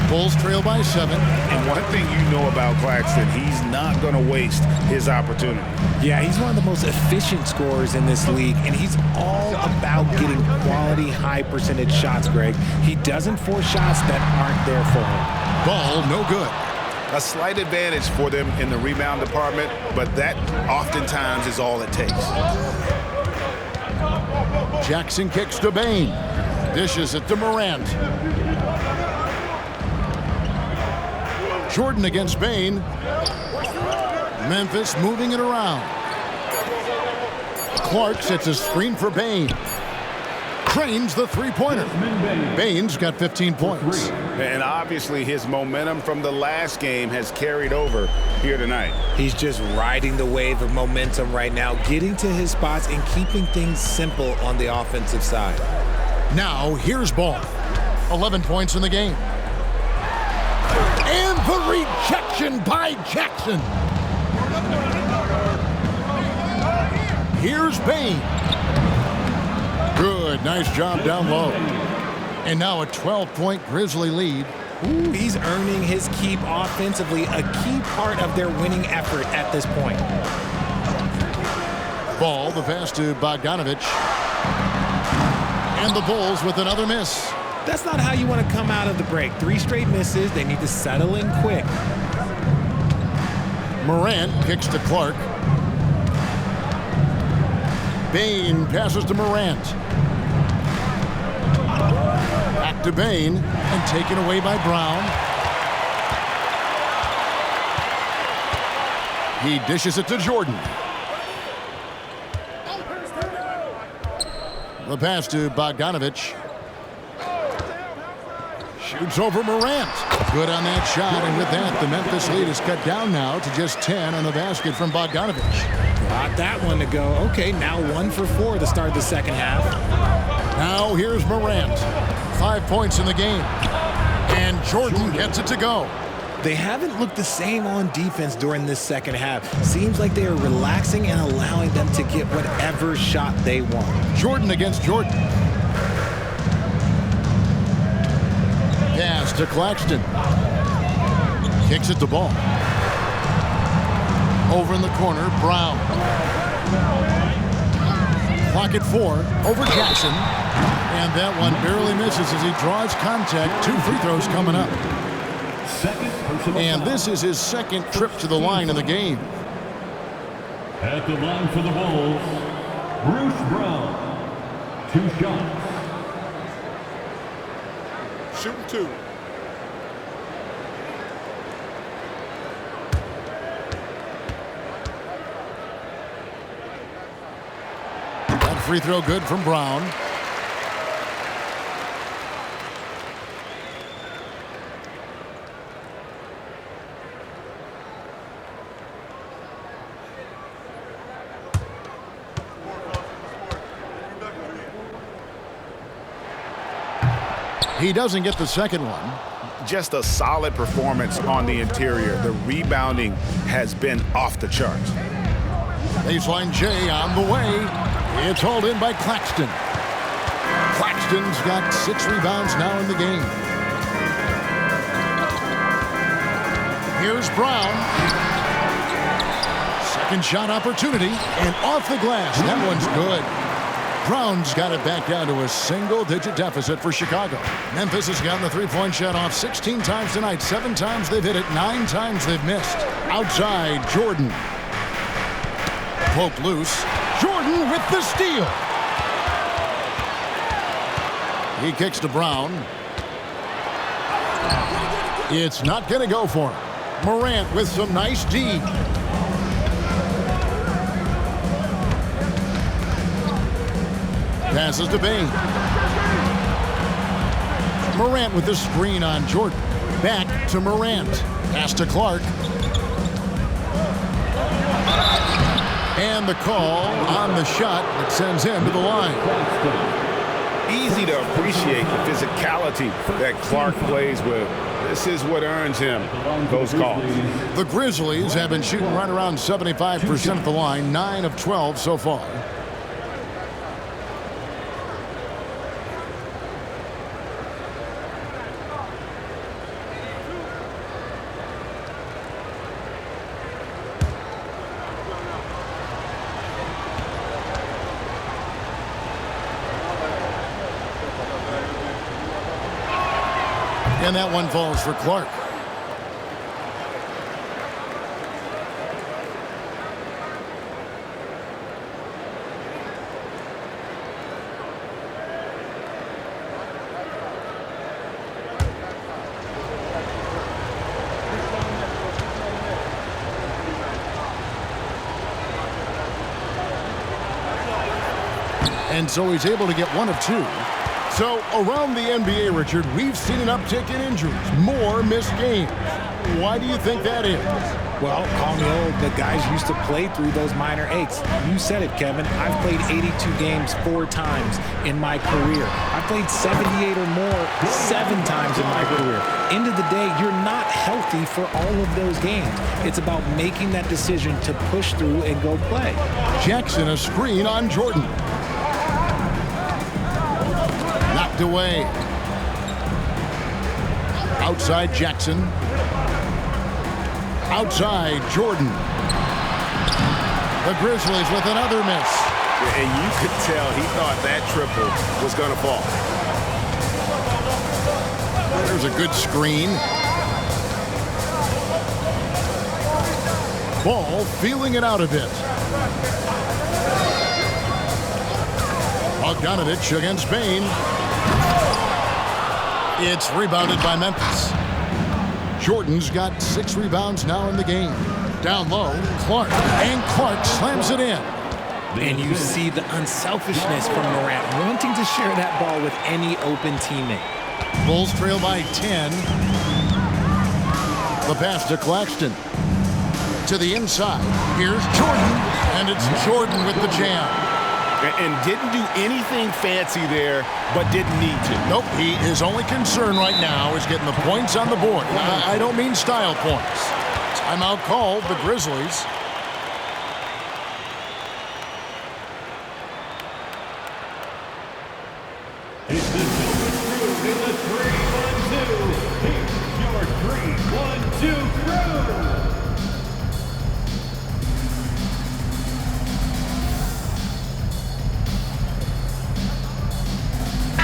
Bulls trail by 7. And one thing you know about Claxton, he's not going to waste his opportunity. Yeah, he's one of the most efficient scorers in this league, and he's all about getting quality, high-percentage shots, Greg. He doesn't force shots that aren't there for him. Ball no good. A slight advantage for them in the rebound department, but that oftentimes is all it takes. Jackson kicks to Bane. Dishes it to Morant. Jordan against Bane. Memphis moving it around. Clark sets a screen for Bane. Cranes the three-pointer. Bane's got 15 points. And obviously his momentum from the last game has carried over here tonight. He's just riding the wave of momentum right now, getting to his spots and keeping things simple on the offensive side. Now here's Ball. 11 points in the game. And the rejection by Jackson. Here's Bane. Good, nice job down low. And now a 12-point Grizzly lead. Ooh, he's earning his keep offensively, a key part of their winning effort at this point. Ball, the pass to Bogdanovich. And the Bulls with another miss. That's not how you want to come out of the break. 3 straight misses. They need to settle in quick. Morant kicks to Clark. Bane passes to Morant. Back to Bane and taken away by Brown. He dishes it to Jordan. The pass to Bogdanovich. Shoots over Morant. Good on that shot, and with that, the Memphis lead is cut down now to just 10 on the basket from Bogdanovich. Got that one to go. Okay, now 1 for 4 to start the second half. Now here's Morant. 5 points in the game. And Jordan gets it to go. They haven't looked the same on defense during this second half. Seems like they are relaxing and allowing them to get whatever shot they want. Jordan against Jordan. Pass to Claxton. Kicks it to Ball. Over in the corner, Brown. Clock at 4, over Jackson. And that one barely misses as he draws contact. 2 free throws coming up. And this is his second trip to the line in the game. At the line for the Bulls, Bruce Brown. 2 shots. Shooting 2. free throw good from Brown. He doesn't get the second one. Just a solid performance on the interior. The rebounding has been off the charts. Baseline J on the way. It's hauled in by Claxton. Claxton's got 6 rebounds now in the game. Here's Brown. Second shot opportunity, and off the glass. That one's good. Brown's got it back down to a single-digit deficit for Chicago. Memphis has gotten the three-point shot off 16 times tonight. 7 times they've hit it, 9 times they've missed. Outside, Jordan. Poke loose. Jordan with the steal. He kicks to Brown. It's not going to go for him. Morant with some nice D. Passes to Bain. Morant with the screen on Jordan. Back to Morant. Pass to Clark. And the call on the shot that sends him to the line. Easy to appreciate the physicality that Clark plays with. This is what earns him those calls. The Grizzlies have been shooting right around 75% at the line, 9 of 12 so far. And that one falls for Clark. And so he's able to get 1 of 2. So around the NBA, Richard, we've seen an uptick in injuries, more missed games. Why do you think that is? Well, call me old, but guys used to play through those minor aches. You said it, Kevin. I've played 82 games 4 times in my career. I played 78 or more 7 times in my career. End of the day, you're not healthy for all of those games. It's about making that decision to push through and go play. Jackson, a screen on Jordan. Knocked away. Outside Jackson. Outside Jordan. The Grizzlies with another miss. And you could tell he thought that triple was going to fall. There's a good screen. Ball feeling it out a bit. Bogdanovich against Bain. It's rebounded by Memphis. Jordan's got 6 rebounds now in the game. Down low, Clark. And Clark slams it in. And you see the unselfishness from Morant, wanting to share that ball with any open teammate. Bulls trail by 10. The pass to Claxton. To the inside. Here's Jordan. And it's Jordan with the jam. And didn't do anything fancy there, but didn't need to. Nope, his only concern right now is getting the points on the board. I don't mean style points. Timeout called, the Grizzlies. It's the Silver Crew in the 3-1-2. Here's your 3-1-2 crew.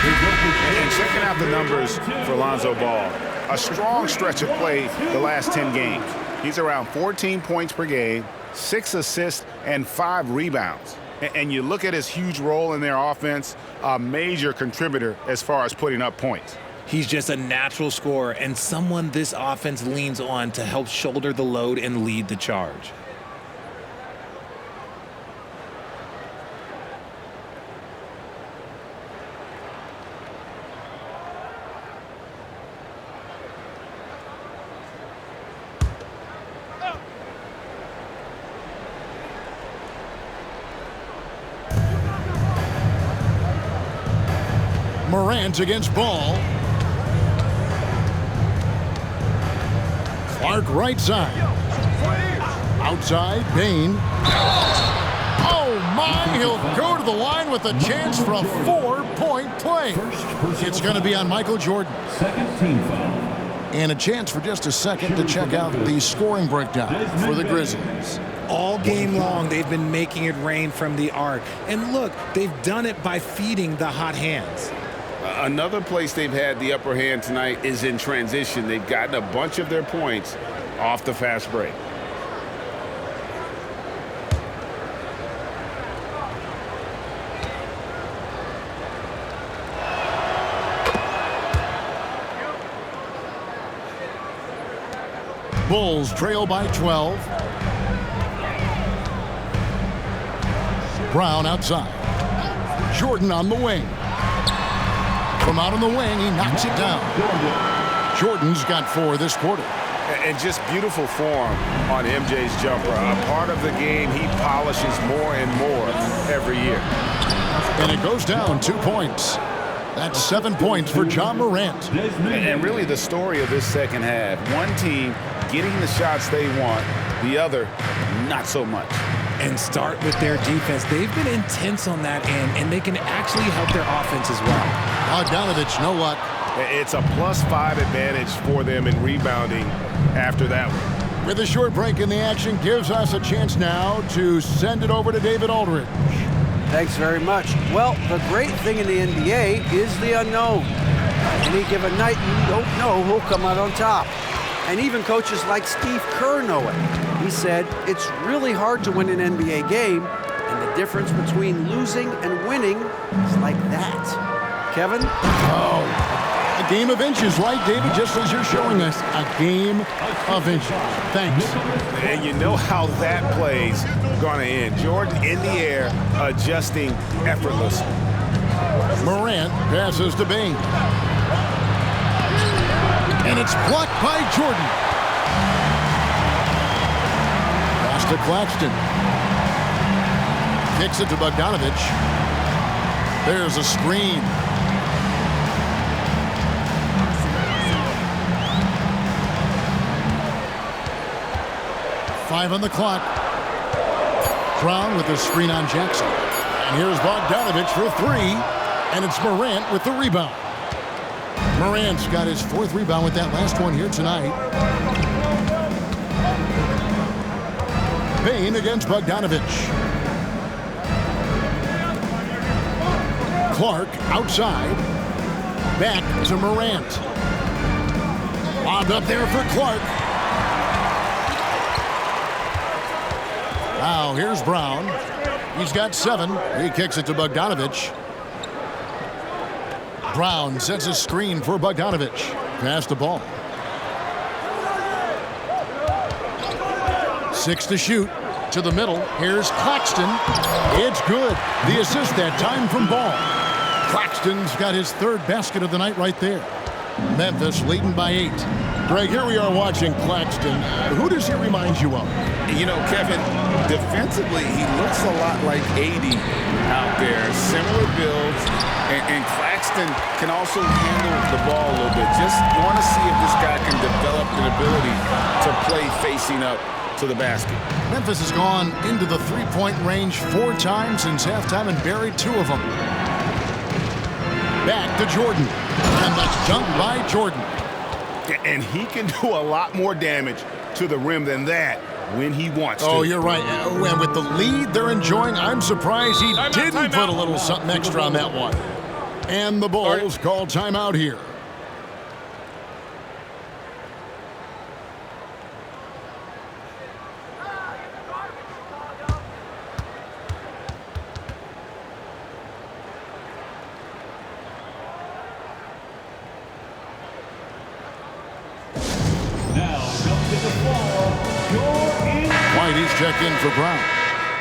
And checking out the numbers for Lonzo Ball. A strong stretch of play the last 10 games. He's around 14 points per game, 6 assists, and 5 rebounds. And you look at his huge role in their offense, a major contributor as far as putting up points. He's just a natural scorer and someone this offense leans on to help shoulder the load and lead the charge. Morant against Ball. Clark right side. Outside, Bain. Oh my, he'll go to the line with a chance for a 4-point play. It's going to be on Michael Jordan. Second team foul. And a chance for just a second to check out the scoring breakdown for the Grizzlies. All game long, they've been making it rain from the arc. And look, they've done it by feeding the hot hands. Another place they've had the upper hand tonight is in transition. They've gotten a bunch of their points off the fast break. Bulls trail by 12. Brown outside. Jordan on the wing. From out on the wing, he knocks it down. Jordan's got 4 this quarter. And just beautiful form on MJ's jumper. A part of the game he polishes more and more every year. And it goes down 2 points. That's 7 points for John Morant. And really the story of this second half. One team getting the shots they want, the other not so much. And start with their defense. They've been intense on that end, and they can actually help their offense as well. Bogdanovich, no luck. It's a +5 advantage for them in rebounding after that one. With a short break in the action, gives us a chance now to send it over to David Aldridge. Thanks very much. Well, the great thing in the NBA is the unknown. Any given night, you don't know who'll come out on top. And even coaches like Steve Kerr know it. He said, it's really hard to win an NBA game, and the difference between losing and winning is like that. Kevin? Oh, a game of inches, right, David? Just as you're showing us, a game of inches. Thanks. And you know how that play's going to end. Jordan in the air, adjusting effortlessly. Morant passes to Bain. And it's blocked by Jordan. Pass to Claxton. Kicks it to Bogdanovich. There's a screen. Five on the clock. Brown with the screen on Jackson. And here's Bogdanovich for 3. And it's Morant with the rebound. Morant's got his 4th rebound with that last one here tonight. Bain against Bogdanovich. Clark outside. Back to Morant. Lobbed up there for Clark. Now here's Brown. He's got 7. He kicks it to Bogdanovich. Brown sets a screen for Bogdanovich. Pass the ball. 6 to shoot. To the middle. Here's Claxton. It's good. The assist that time from Ball. Claxton's got his 3rd basket of the night right there. Memphis leading by 8. Greg, here we are watching Claxton. Who does he remind you of? You know, Kevin, defensively, he looks a lot like 80 out there. Similar builds, and Claxton can also handle the ball a little bit. Just want to see if this guy can develop an ability to play facing up to the basket. Memphis has gone into the 3-point range 4 times since halftime and buried 2 of them. Back to Jordan. And the dunk by Jordan. And he can do a lot more damage to the rim than that when he wants to. Oh, you're right. And with the lead they're enjoying, I'm surprised he didn't put a little something extra on that one. And the Bulls call timeout here. Whitey's checked in for Brown.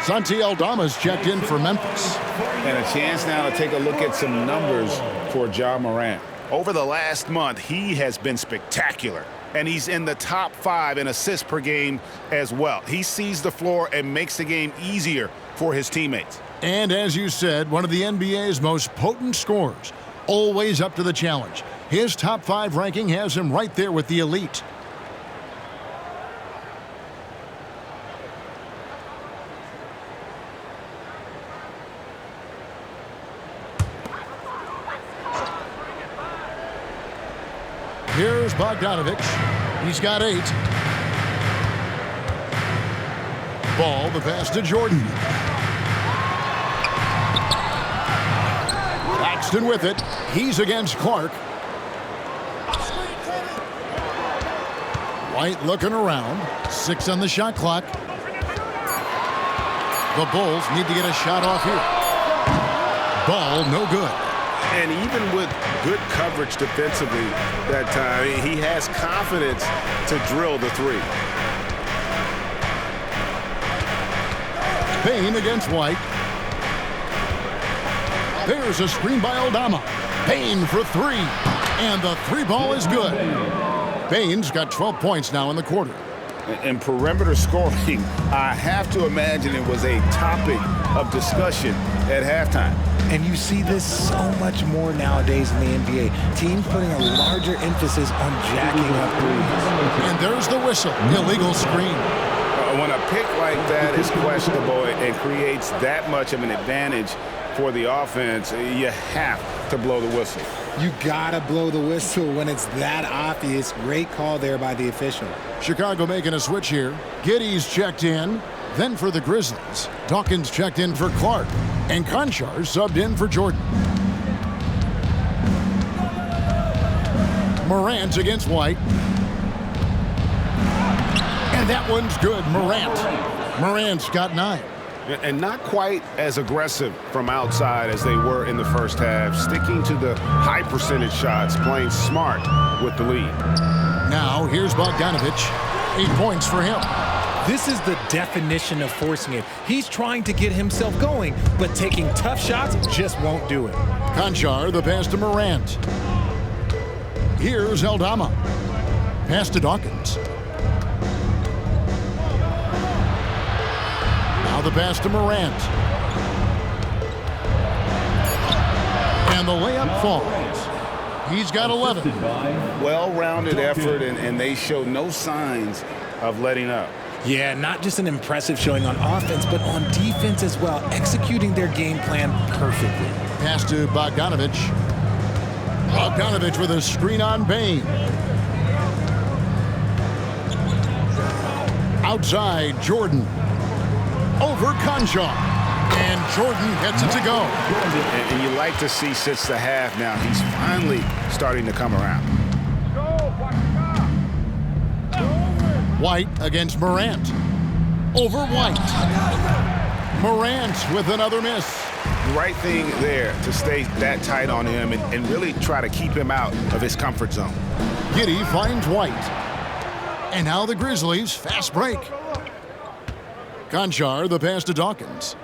Santi Aldama's checked in for Memphis. And a chance now to take a look at some numbers for Ja Morant. Over the last month, he has been spectacular. And he's in the top 5 in assists per game as well. He sees the floor and makes the game easier for his teammates. And as you said, one of the NBA's most potent scorers. always up to the challenge. His top 5 ranking has him right there with the elite. Here's Bogdanovich. He's got 8. Ball, the pass to Jordan. Paxton with it. He's against Clark. White looking around. 6 on the shot clock. The Bulls need to get a shot off here. Ball, no good. And even with good coverage defensively that time, he has confidence to drill the 3. Payne against White. There's a screen by Aldama. Payne for 3. And the 3 ball is good. Payne's got 12 points now in the quarter. And perimeter scoring, I have to imagine it was a topic of discussion at halftime. And you see this so much more nowadays in the NBA. Teams putting a larger emphasis on jacking up threes. And there's the whistle. Illegal screen. When a pick like that is questionable and creates that much of an advantage for the offense, you have to blow the whistle. You gotta blow the whistle when it's that obvious. Great call there by the official. Chicago making a switch here. Giddey's checked in. Then for the Grizzlies, Dawkins checked in for Clark. And Conchar subbed in for Jordan. Morant against White. And that one's good. Morant's got 9. And not quite as aggressive from outside as they were in the first half, sticking to the high percentage shots, playing smart with the lead. Now here's Bogdanovich. 8 points for him. This is the definition of forcing it. He's trying to get himself going, but taking tough shots just won't do it. Conchar, the pass to Morant. Here's Aldama. Pass to Dawkins. Now the pass to Morant. And the layup falls. He's got 11. Well-rounded effort, and they show no signs of letting up. Yeah, not just an impressive showing on offense, but on defense as well, executing their game plan perfectly. Pass to Bogdanovich. Bogdanovich with a screen on Bane. Outside, Jordan. Over Conchar. And Jordan gets it to go. And you like to see since the half now, he's finally starting to come around. White against Morant. Over White. Morant with another miss. Right thing there to stay that tight on him and really try to keep him out of his comfort zone. Giddey finds White. And now the Grizzlies, fast break. Conchar, the pass to Dawkins.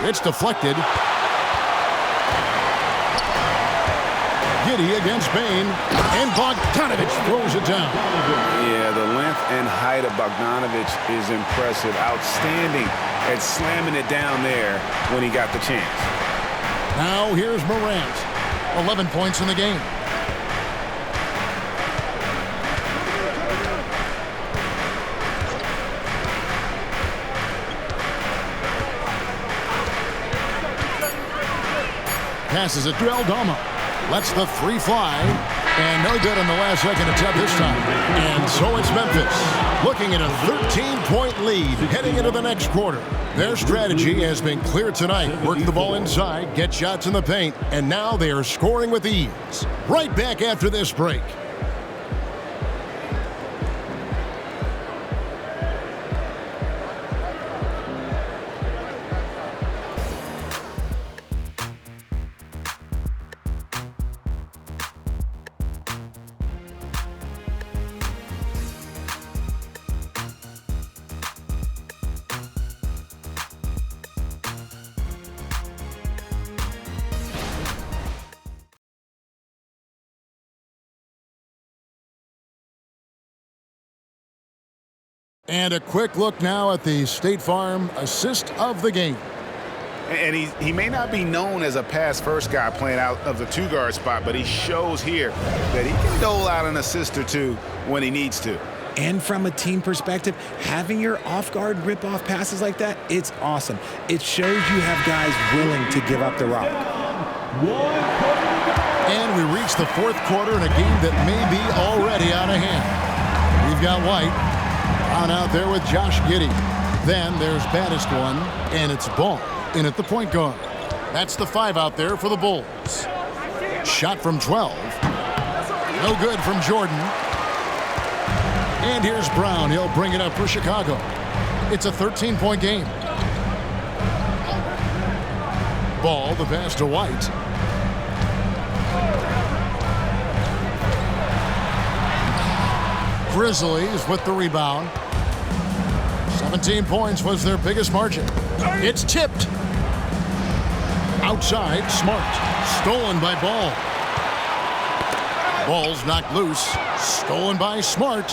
It's deflected. Giddey against Bane, and Bogdanovich throws it down. Yeah, the length and height of Bogdanovich is impressive. Outstanding at slamming it down there when he got the chance. Now here's Morant. 11 points in the game. Passes it to Aldama. Lets the 3 fly. And no good on the last second attempt this time. And so it's Memphis looking at a 13-point lead heading into the next quarter. Their strategy has been clear tonight. Work the ball inside, get shots in the paint, and now they are scoring with ease. Right back after this break. And a quick look now at the State Farm assist of the game. And he may not be known as a pass-first guy playing out of the two-guard spot, but he shows here that he can dole out an assist or two when he needs to. And from a team perspective, having your off-guard rip-off passes like that, it's awesome. It shows you have guys willing to give up the rock. And we reach the fourth quarter in a game that may be already out of hand. We've got White on out there with Josh Giddey. Then there's baddest one, and it's Ball in at the point guard. That's the 5 out there for the Bulls. Shot from 12. No good from Jordan. And here's Brown. He'll bring it up for Chicago. It's a 13-point game. Ball, the pass to White. Grizzlies with the rebound. 17 points was their biggest margin. It's tipped. Outside, Smart. Stolen by Ball. Ball's knocked loose. Stolen by Smart.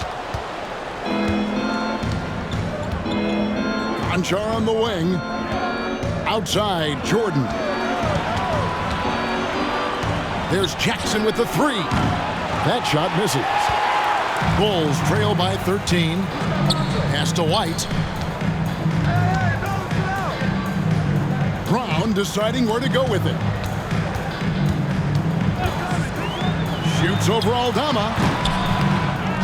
Conchar on the wing. Outside, Jordan. There's Jackson with the 3. That shot misses. Bulls trail by 13. Pass to White. Brown deciding where to go with it. Shoots over Aldama.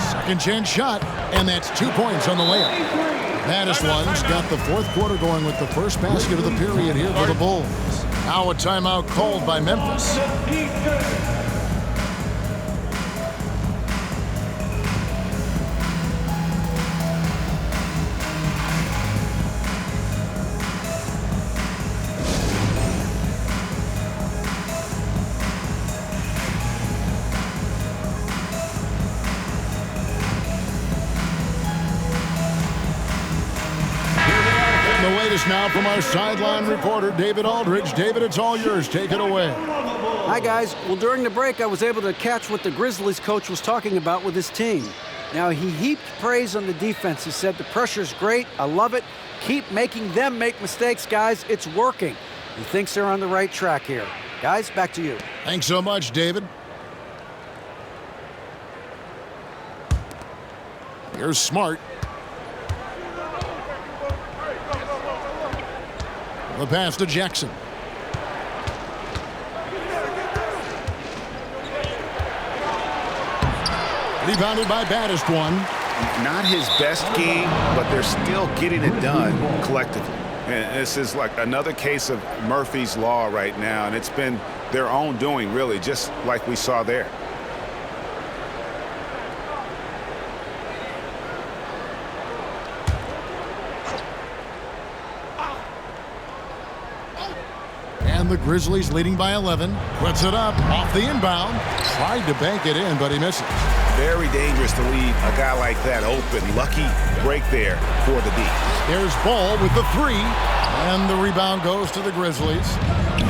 Second chance shot, and that's 2 points on the layup. Baddest one's got the fourth quarter going with the first basket of the period here for the Bulls. Now a timeout called by Memphis. Now from our sideline reporter, David Aldridge. David, it's all yours. Take it away. Hi, guys. Well, during the break, I was able to catch what the Grizzlies coach was talking about with his team. Now, he heaped praise on the defense. He said, the pressure's great. I love it. Keep making them make mistakes, guys. It's working. He thinks they're on the right track here. Guys, back to you. Thanks so much, David. Here's Smart. The pass to Jackson. Rebounded by baddest one. Not his best game, but they're still getting it done collectively. And this is like another case of Murphy's Law right now, and it's been their own doing, really, just like we saw there. And the Grizzlies leading by 11. Puts it up off the inbound. Tried to bank it in, but he misses. Very dangerous to leave a guy like that open. Lucky break there for the D. There's Ball with the 3. And the rebound goes to the Grizzlies.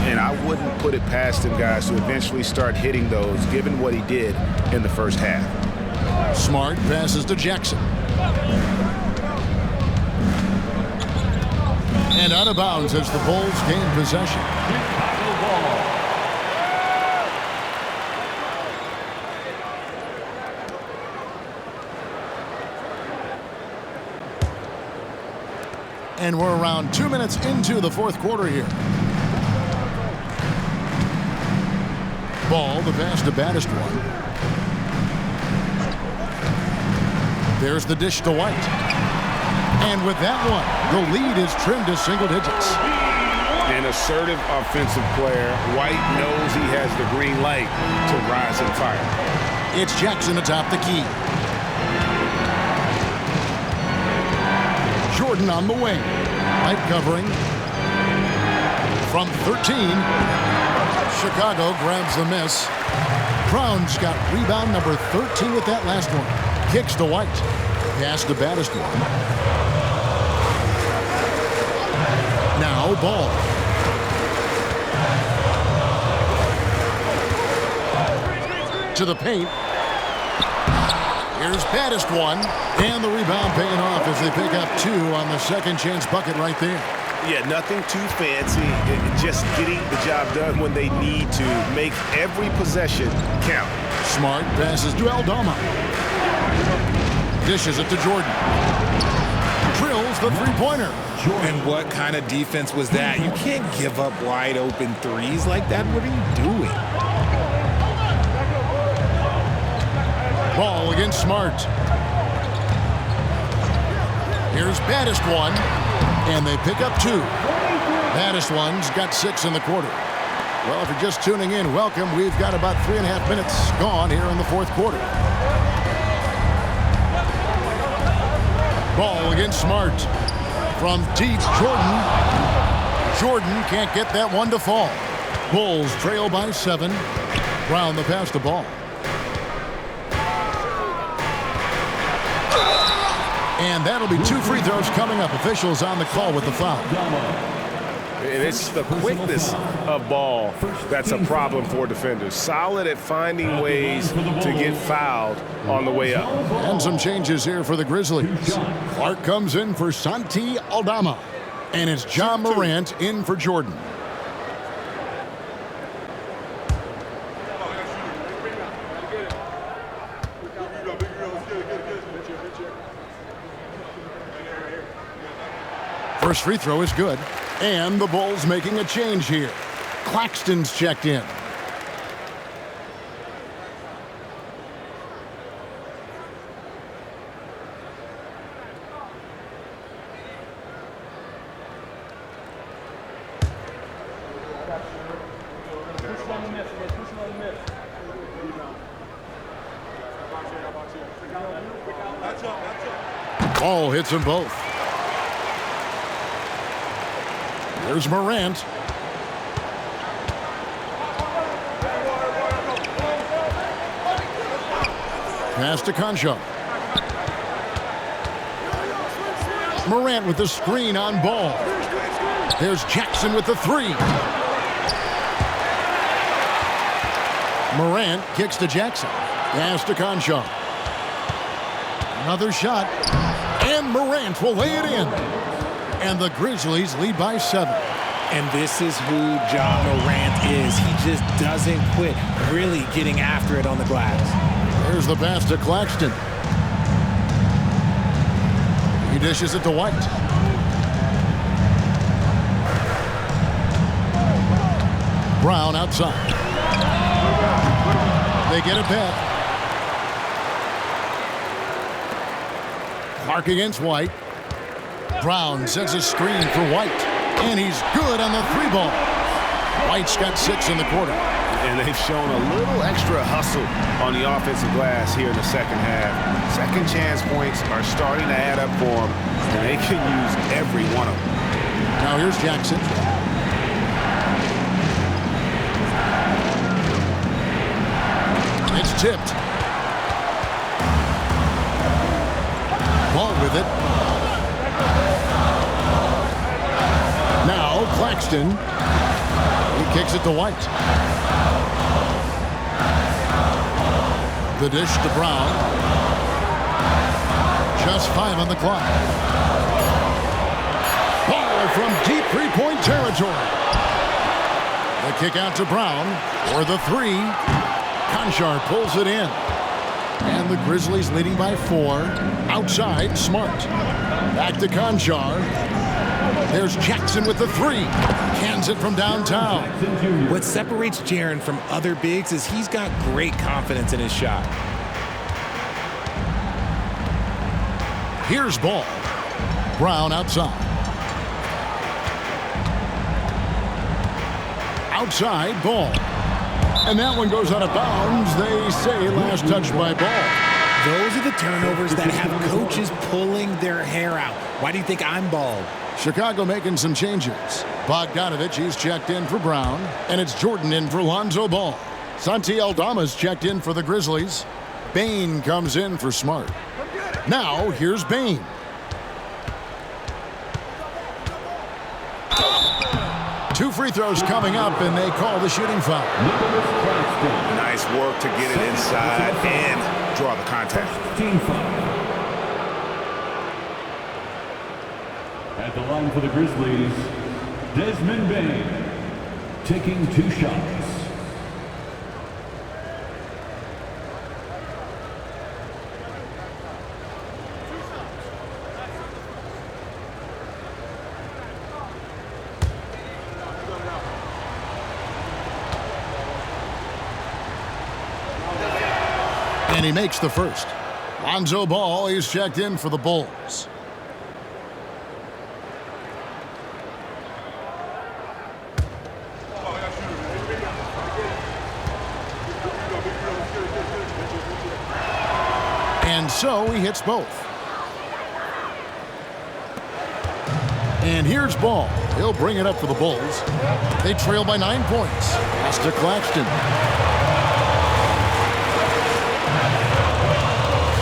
And I wouldn't put it past him, guys, to eventually start hitting those, given what he did in the first half. Smart passes to Jackson. And out of bounds as the Bulls gain possession. And we're around 2 minutes into the fourth quarter here. Ball, the pass to baddest one. There's the dish to White. And with that one, the lead is trimmed to single digits. An assertive offensive player. White knows he has the green light to rise and fire. It's Jackson atop the key. Jordan on the wing. Light covering. From 13, Chicago grabs the miss. Brown's got rebound number 13 with that last one. Kicks to White. Pass the baddest one. Now Ball. To the paint. Here's baddest one. And the rebound paying off as they pick up 2 on the second chance bucket right there. Yeah, nothing too fancy. Just getting the job done when they need to. Make every possession count. Smart passes to Aldama. Dishes it to Jordan. Drills the three-pointer. And what kind of defense was that? You can't give up wide open threes like that. What are you doing? Ball against Smart. Here's baddest one, and they pick up 2. Baddest one's got 6 in the quarter. Well, if you're just tuning in, welcome. We've got about 3.5 minutes gone here in the fourth quarter. Ball against Smart. From deep, Jordan. Jordan can't get that one to fall. Bulls trail by 7. Brown the pass to Ball. And that'll be 2 free throws coming up. Officials on the call with the foul. And it's the quickness of Ball that's a problem for defenders. Solid at finding ways to get fouled on the way up. And some changes here for the Grizzlies. Clark comes in for Santi Aldama. And it's John Morant in for Jordan. First free throw is good. And the Bulls making a change here. Claxton's checked in. Ball hits them both. Here's Morant. Pass to Concha. Morant with the screen on Ball. There's Jackson with the 3. Morant kicks to Jackson. Pass to Concha. Another shot. And Morant will lay it in. And the Grizzlies lead by 7. And this is who John Morant is. He just doesn't quit, really getting after it on the glass. There's the pass to Claxton. He dishes it to White. Brown outside. They get it back. Clark against White. Brown sets a screen for White. And he's good on the 3-ball. White's got 6 in the quarter. And they've shown a little extra hustle on the offensive glass here in the second half. Second chance points are starting to add up for them, and they can use every one of them. Now here's Jackson. It's tipped. Ball with it. Now Claxton. He kicks it to White. The dish to Brown. Just 5 on the clock. Ball from deep 3-point territory. The kick out to Brown for the 3. Conchar pulls it in. And the Grizzlies leading by 4. Outside, Smart. Back to Conchar. There's Jackson with the 3. Cans it from downtown. What separates Jaren from other bigs is he's got great confidence in his shot. Here's Ball. Brown outside. Outside, Ball. And that one goes out of bounds. They say last touch by Ball. Those are the turnovers that have coaches pulling their hair out. Why do you think I'm bald? Chicago making some changes. Bogdanovich, he's checked in for Brown. And it's Jordan in for Lonzo Ball. Santi Aldama's checked in for the Grizzlies. Bane comes in for Smart. Now, here's Bane. Two free throws coming up, and they call the shooting foul. Nice work to get it inside and draw the contact. Team foul. At the line for the Grizzlies, Desmond Bain, taking 2 shots. And he makes the first. Lonzo Ball is checked in for the Bulls. And so he hits both. And here's Ball. He'll bring it up for the Bulls. They trail by 9 points. Pass to Claxton.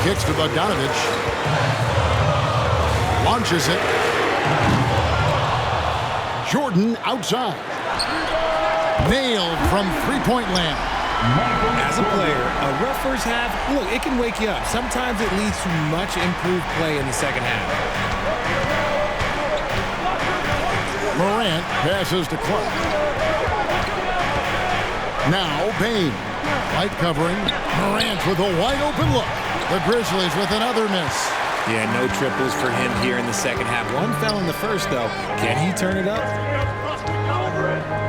Kicks to Bogdanovich. Launches it. Jordan outside. Nailed from three-point land. As a player, a rough first half, look, it can wake you up. Sometimes it leads to much improved play in the second half. Morant passes to Clark. Now Bain. Light covering. Morant with a wide-open look. The Grizzlies with another miss. Yeah, no triples for him here in the second half. One fell in the first, though. Can he turn it up?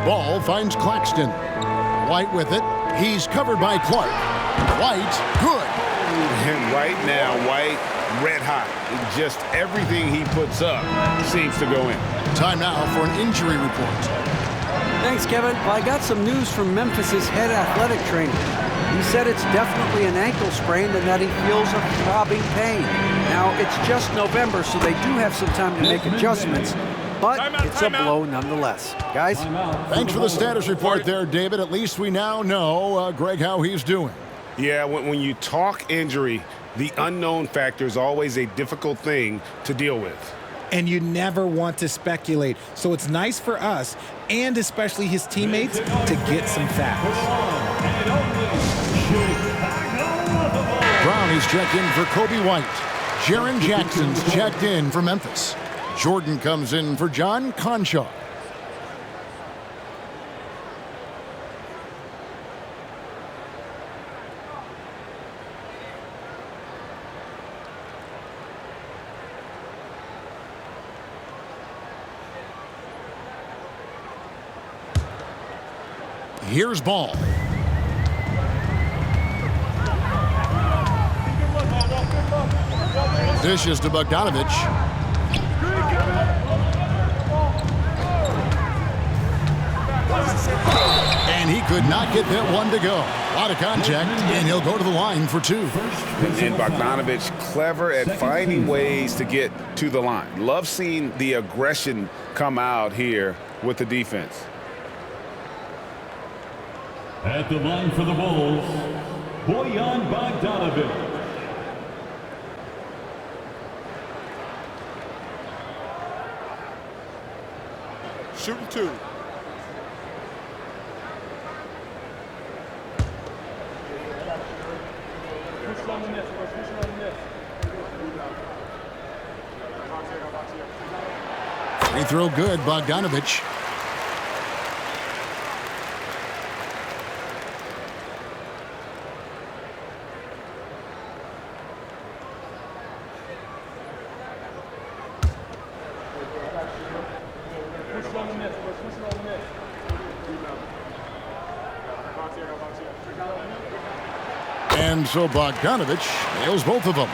Ball finds Claxton. White with it. He's covered by Clark. White, good. And right now, White, red hot. Just everything he puts up seems to go in. Time now for an injury report. Thanks, Kevin. Well, I got some news from Memphis's head athletic trainer. He said it's definitely an ankle sprain and that he feels a throbbing pain. Now, it's just November, so they do have some time to make adjustments, but it's a blow nonetheless. Guys? Thanks for the status report there, David. At least we now know, Greg, how he's doing. Yeah, when you talk injury, the unknown factor is always a difficult thing to deal with. And you never want to speculate. So it's nice for us, and especially his teammates, to get some facts. Brownie's checked in for Kobe White. Jaren Jackson's checked in for Memphis. Jordan comes in for John Conchar. Here's Ball. Dishes to Bogdanovich. And he could not get that one to go. A lot of contact, and he'll go to the line for 2. And Bogdanovich clever at finding ways to get to the line. Love seeing the aggression come out here with the defense. At the line for the Bulls, Bojan Bogdanović. Shooting 2. Free throw good, Bogdanovich. And so Bogdanovich nails both of them.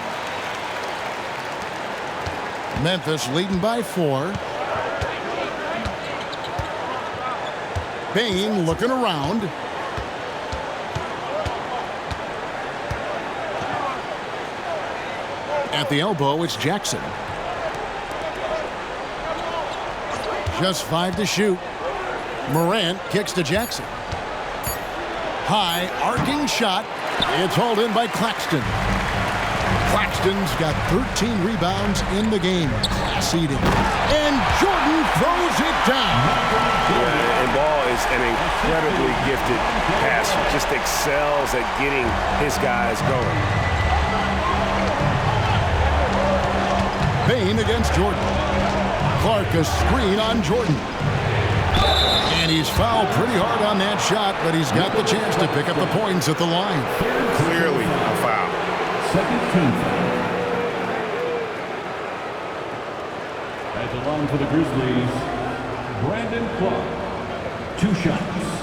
Memphis leading by 4. Bain looking around. At the elbow, it's Jackson. Just 5 to shoot. Morant kicks to Jackson. High, arcing shot. It's hauled in by Claxton. Claxton's got 13 rebounds in the game. Class eating. And Jordan throws it down. Yeah, and Ball is an incredibly gifted passer. Just excels at getting his guys going. Bain against Jordan. Clark a screen on Jordan. And he's fouled pretty hard on that shot, but he's got the chance to pick up the points at the line. Clearly a foul. Second team foul. At the line for the Grizzlies, Brandon Clark. 2 shots.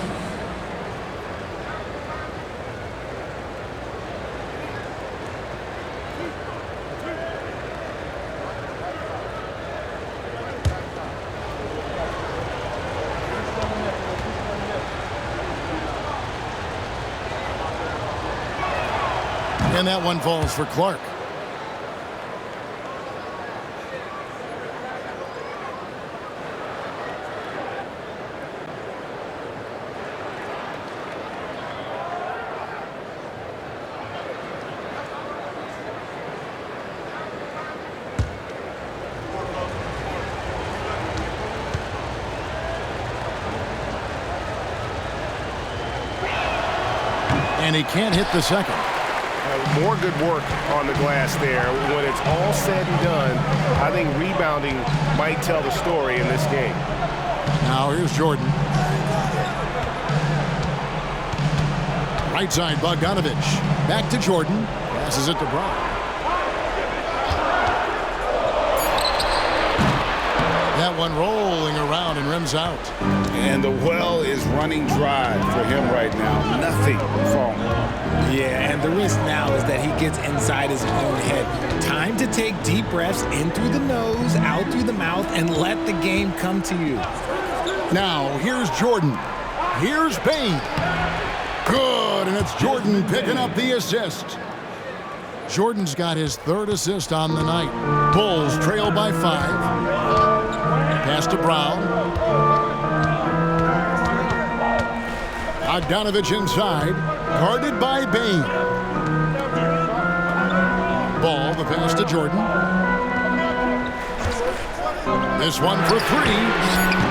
And that one falls for Clark. And he can't hit the second. More good work on the glass there. When it's all said and done, I think rebounding might tell the story in this game. Now here's Jordan. Right side, Bogdanovich. Back to Jordan. Passes it to Brown. That one rolling around and rims out. And the well is running dry for him right now. Nothing falling. Yeah, and the risk now is that he gets inside his own head. Time to take deep breaths in through the nose, out through the mouth, and let the game come to you. Now, here's Jordan. Here's Payne. Good, and it's Jordan picking up the assist. Jordan's got his 3rd assist on the night. Bulls trail by 5. Pass to Brown. Bogdanovich inside, guarded by Bain. Ball, the pass to Jordan. This one for 3.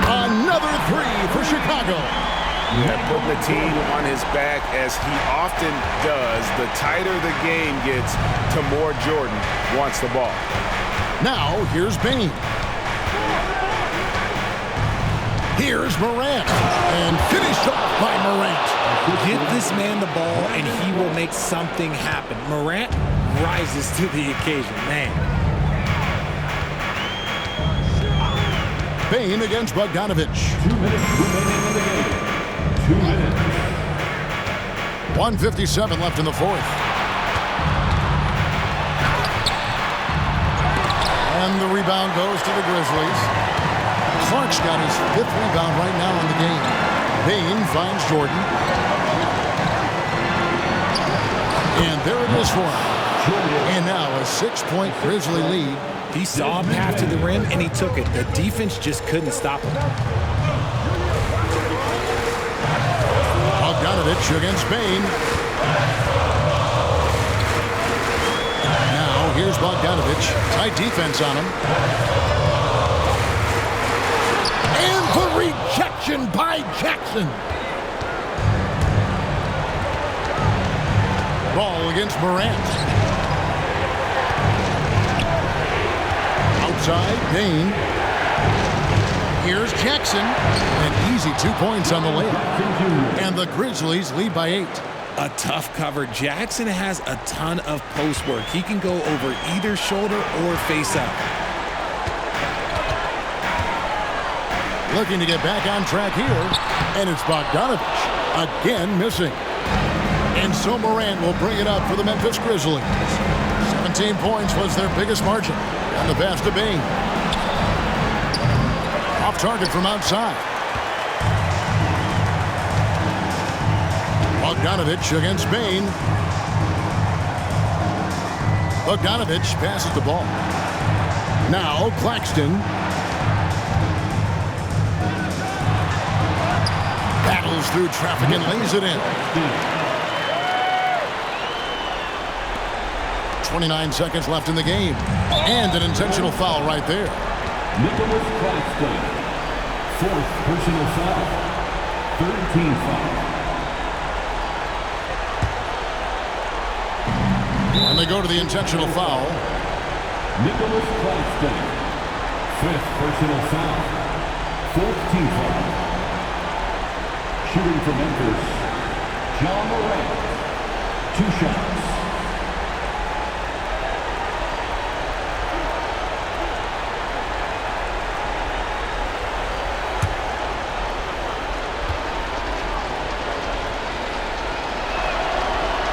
Another 3 for Chicago. And putting the team on his back as he often does. The tighter the game gets, to more Jordan wants the ball. Now, here's Bain. Here's Morant, and finished off by Morant. Get this man the ball, and he will make something happen. Morant rises to the occasion, man. Bain against Bogdanovich. 2 minutes remaining in the game. 2 minutes. 1:57 left in the 4th. And the rebound goes to the Grizzlies. Clark's got his 5th rebound right now in the game. Bain finds Jordan. And there it is for him. And now a 6-point Grizzly lead. He saw a path to the rim, and he took it. The defense just couldn't stop him. Bogdanovich against Bain. Now here's Bogdanovich. Tight defense on him. And the rejection by Jackson. Ball against Morant. Outside, Bain. Here's Jackson. An easy 2 points on the layup. And the Grizzlies lead by 8. A tough cover. Jackson has a ton of post work. He can go over either shoulder or face up. Looking to get back on track here, and it's Bogdanovich again missing. And so Morant will bring it up for the Memphis Grizzlies. 17 points was their biggest margin, and the pass to Bain. Off target from outside. Bogdanovich against Bain. Bogdanovich passes the ball. Now Claxton. Battles through traffic and lays it in. 29 seconds left in the game. And an intentional foul right there. Nicholas Claxton. 4th personal foul. 3rd team foul. And they go to the intentional foul. Nicholas Claxton. 5th personal foul. 4th team foul. Shooting for Memphis, John Morant. 2 shots.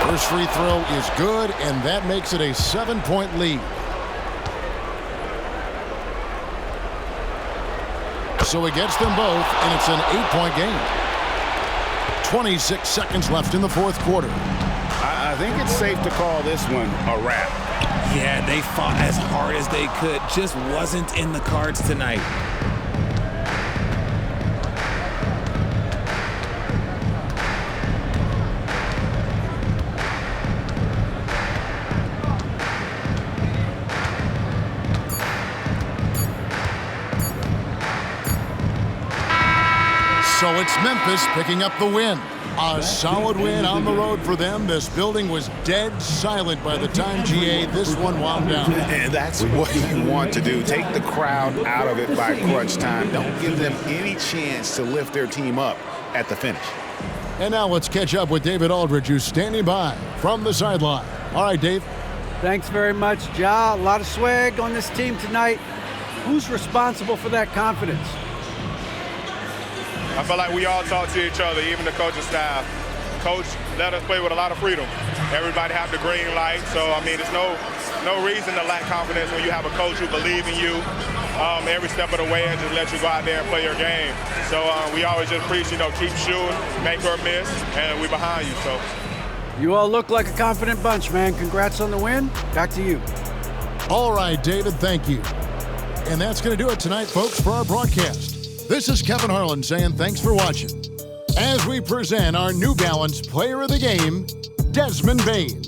First free throw is good, and that makes it a 7-point lead. So he gets them both, and it's an 8-point game. 26 seconds left in the fourth quarter. I think it's safe to call this one a wrap. Yeah, they fought as hard as they could. Just wasn't in the cards tonight. So it's Memphis picking up the win. A solid win on the road for them. This building was dead silent by the time, GA, this one wound down. And that's what you want to do. Take the crowd out of it by crunch time. Don't give them any chance to lift their team up at the finish. And now let's catch up with David Aldridge, who's standing by from the sideline. All right, Dave. Thanks very much, Ja. A lot of swag on this team tonight. Who's responsible for that confidence? I feel like we all talk to each other, even the coaching staff. Coach let us play with a lot of freedom. Everybody have the green light, so I mean, there's no reason to lack confidence when you have a coach who believes in you every step of the way and just let you go out there and play your game. So we always just preach, keep shooting, make or miss, and we behind you. So You all look like a confident bunch, man. Congrats on the win. Back to you. All right, David, thank you. And that's going to do it tonight, folks, for our broadcast. This is Kevin Harlan saying thanks for watching as we present our New Balance Player of the Game, Desmond Bane.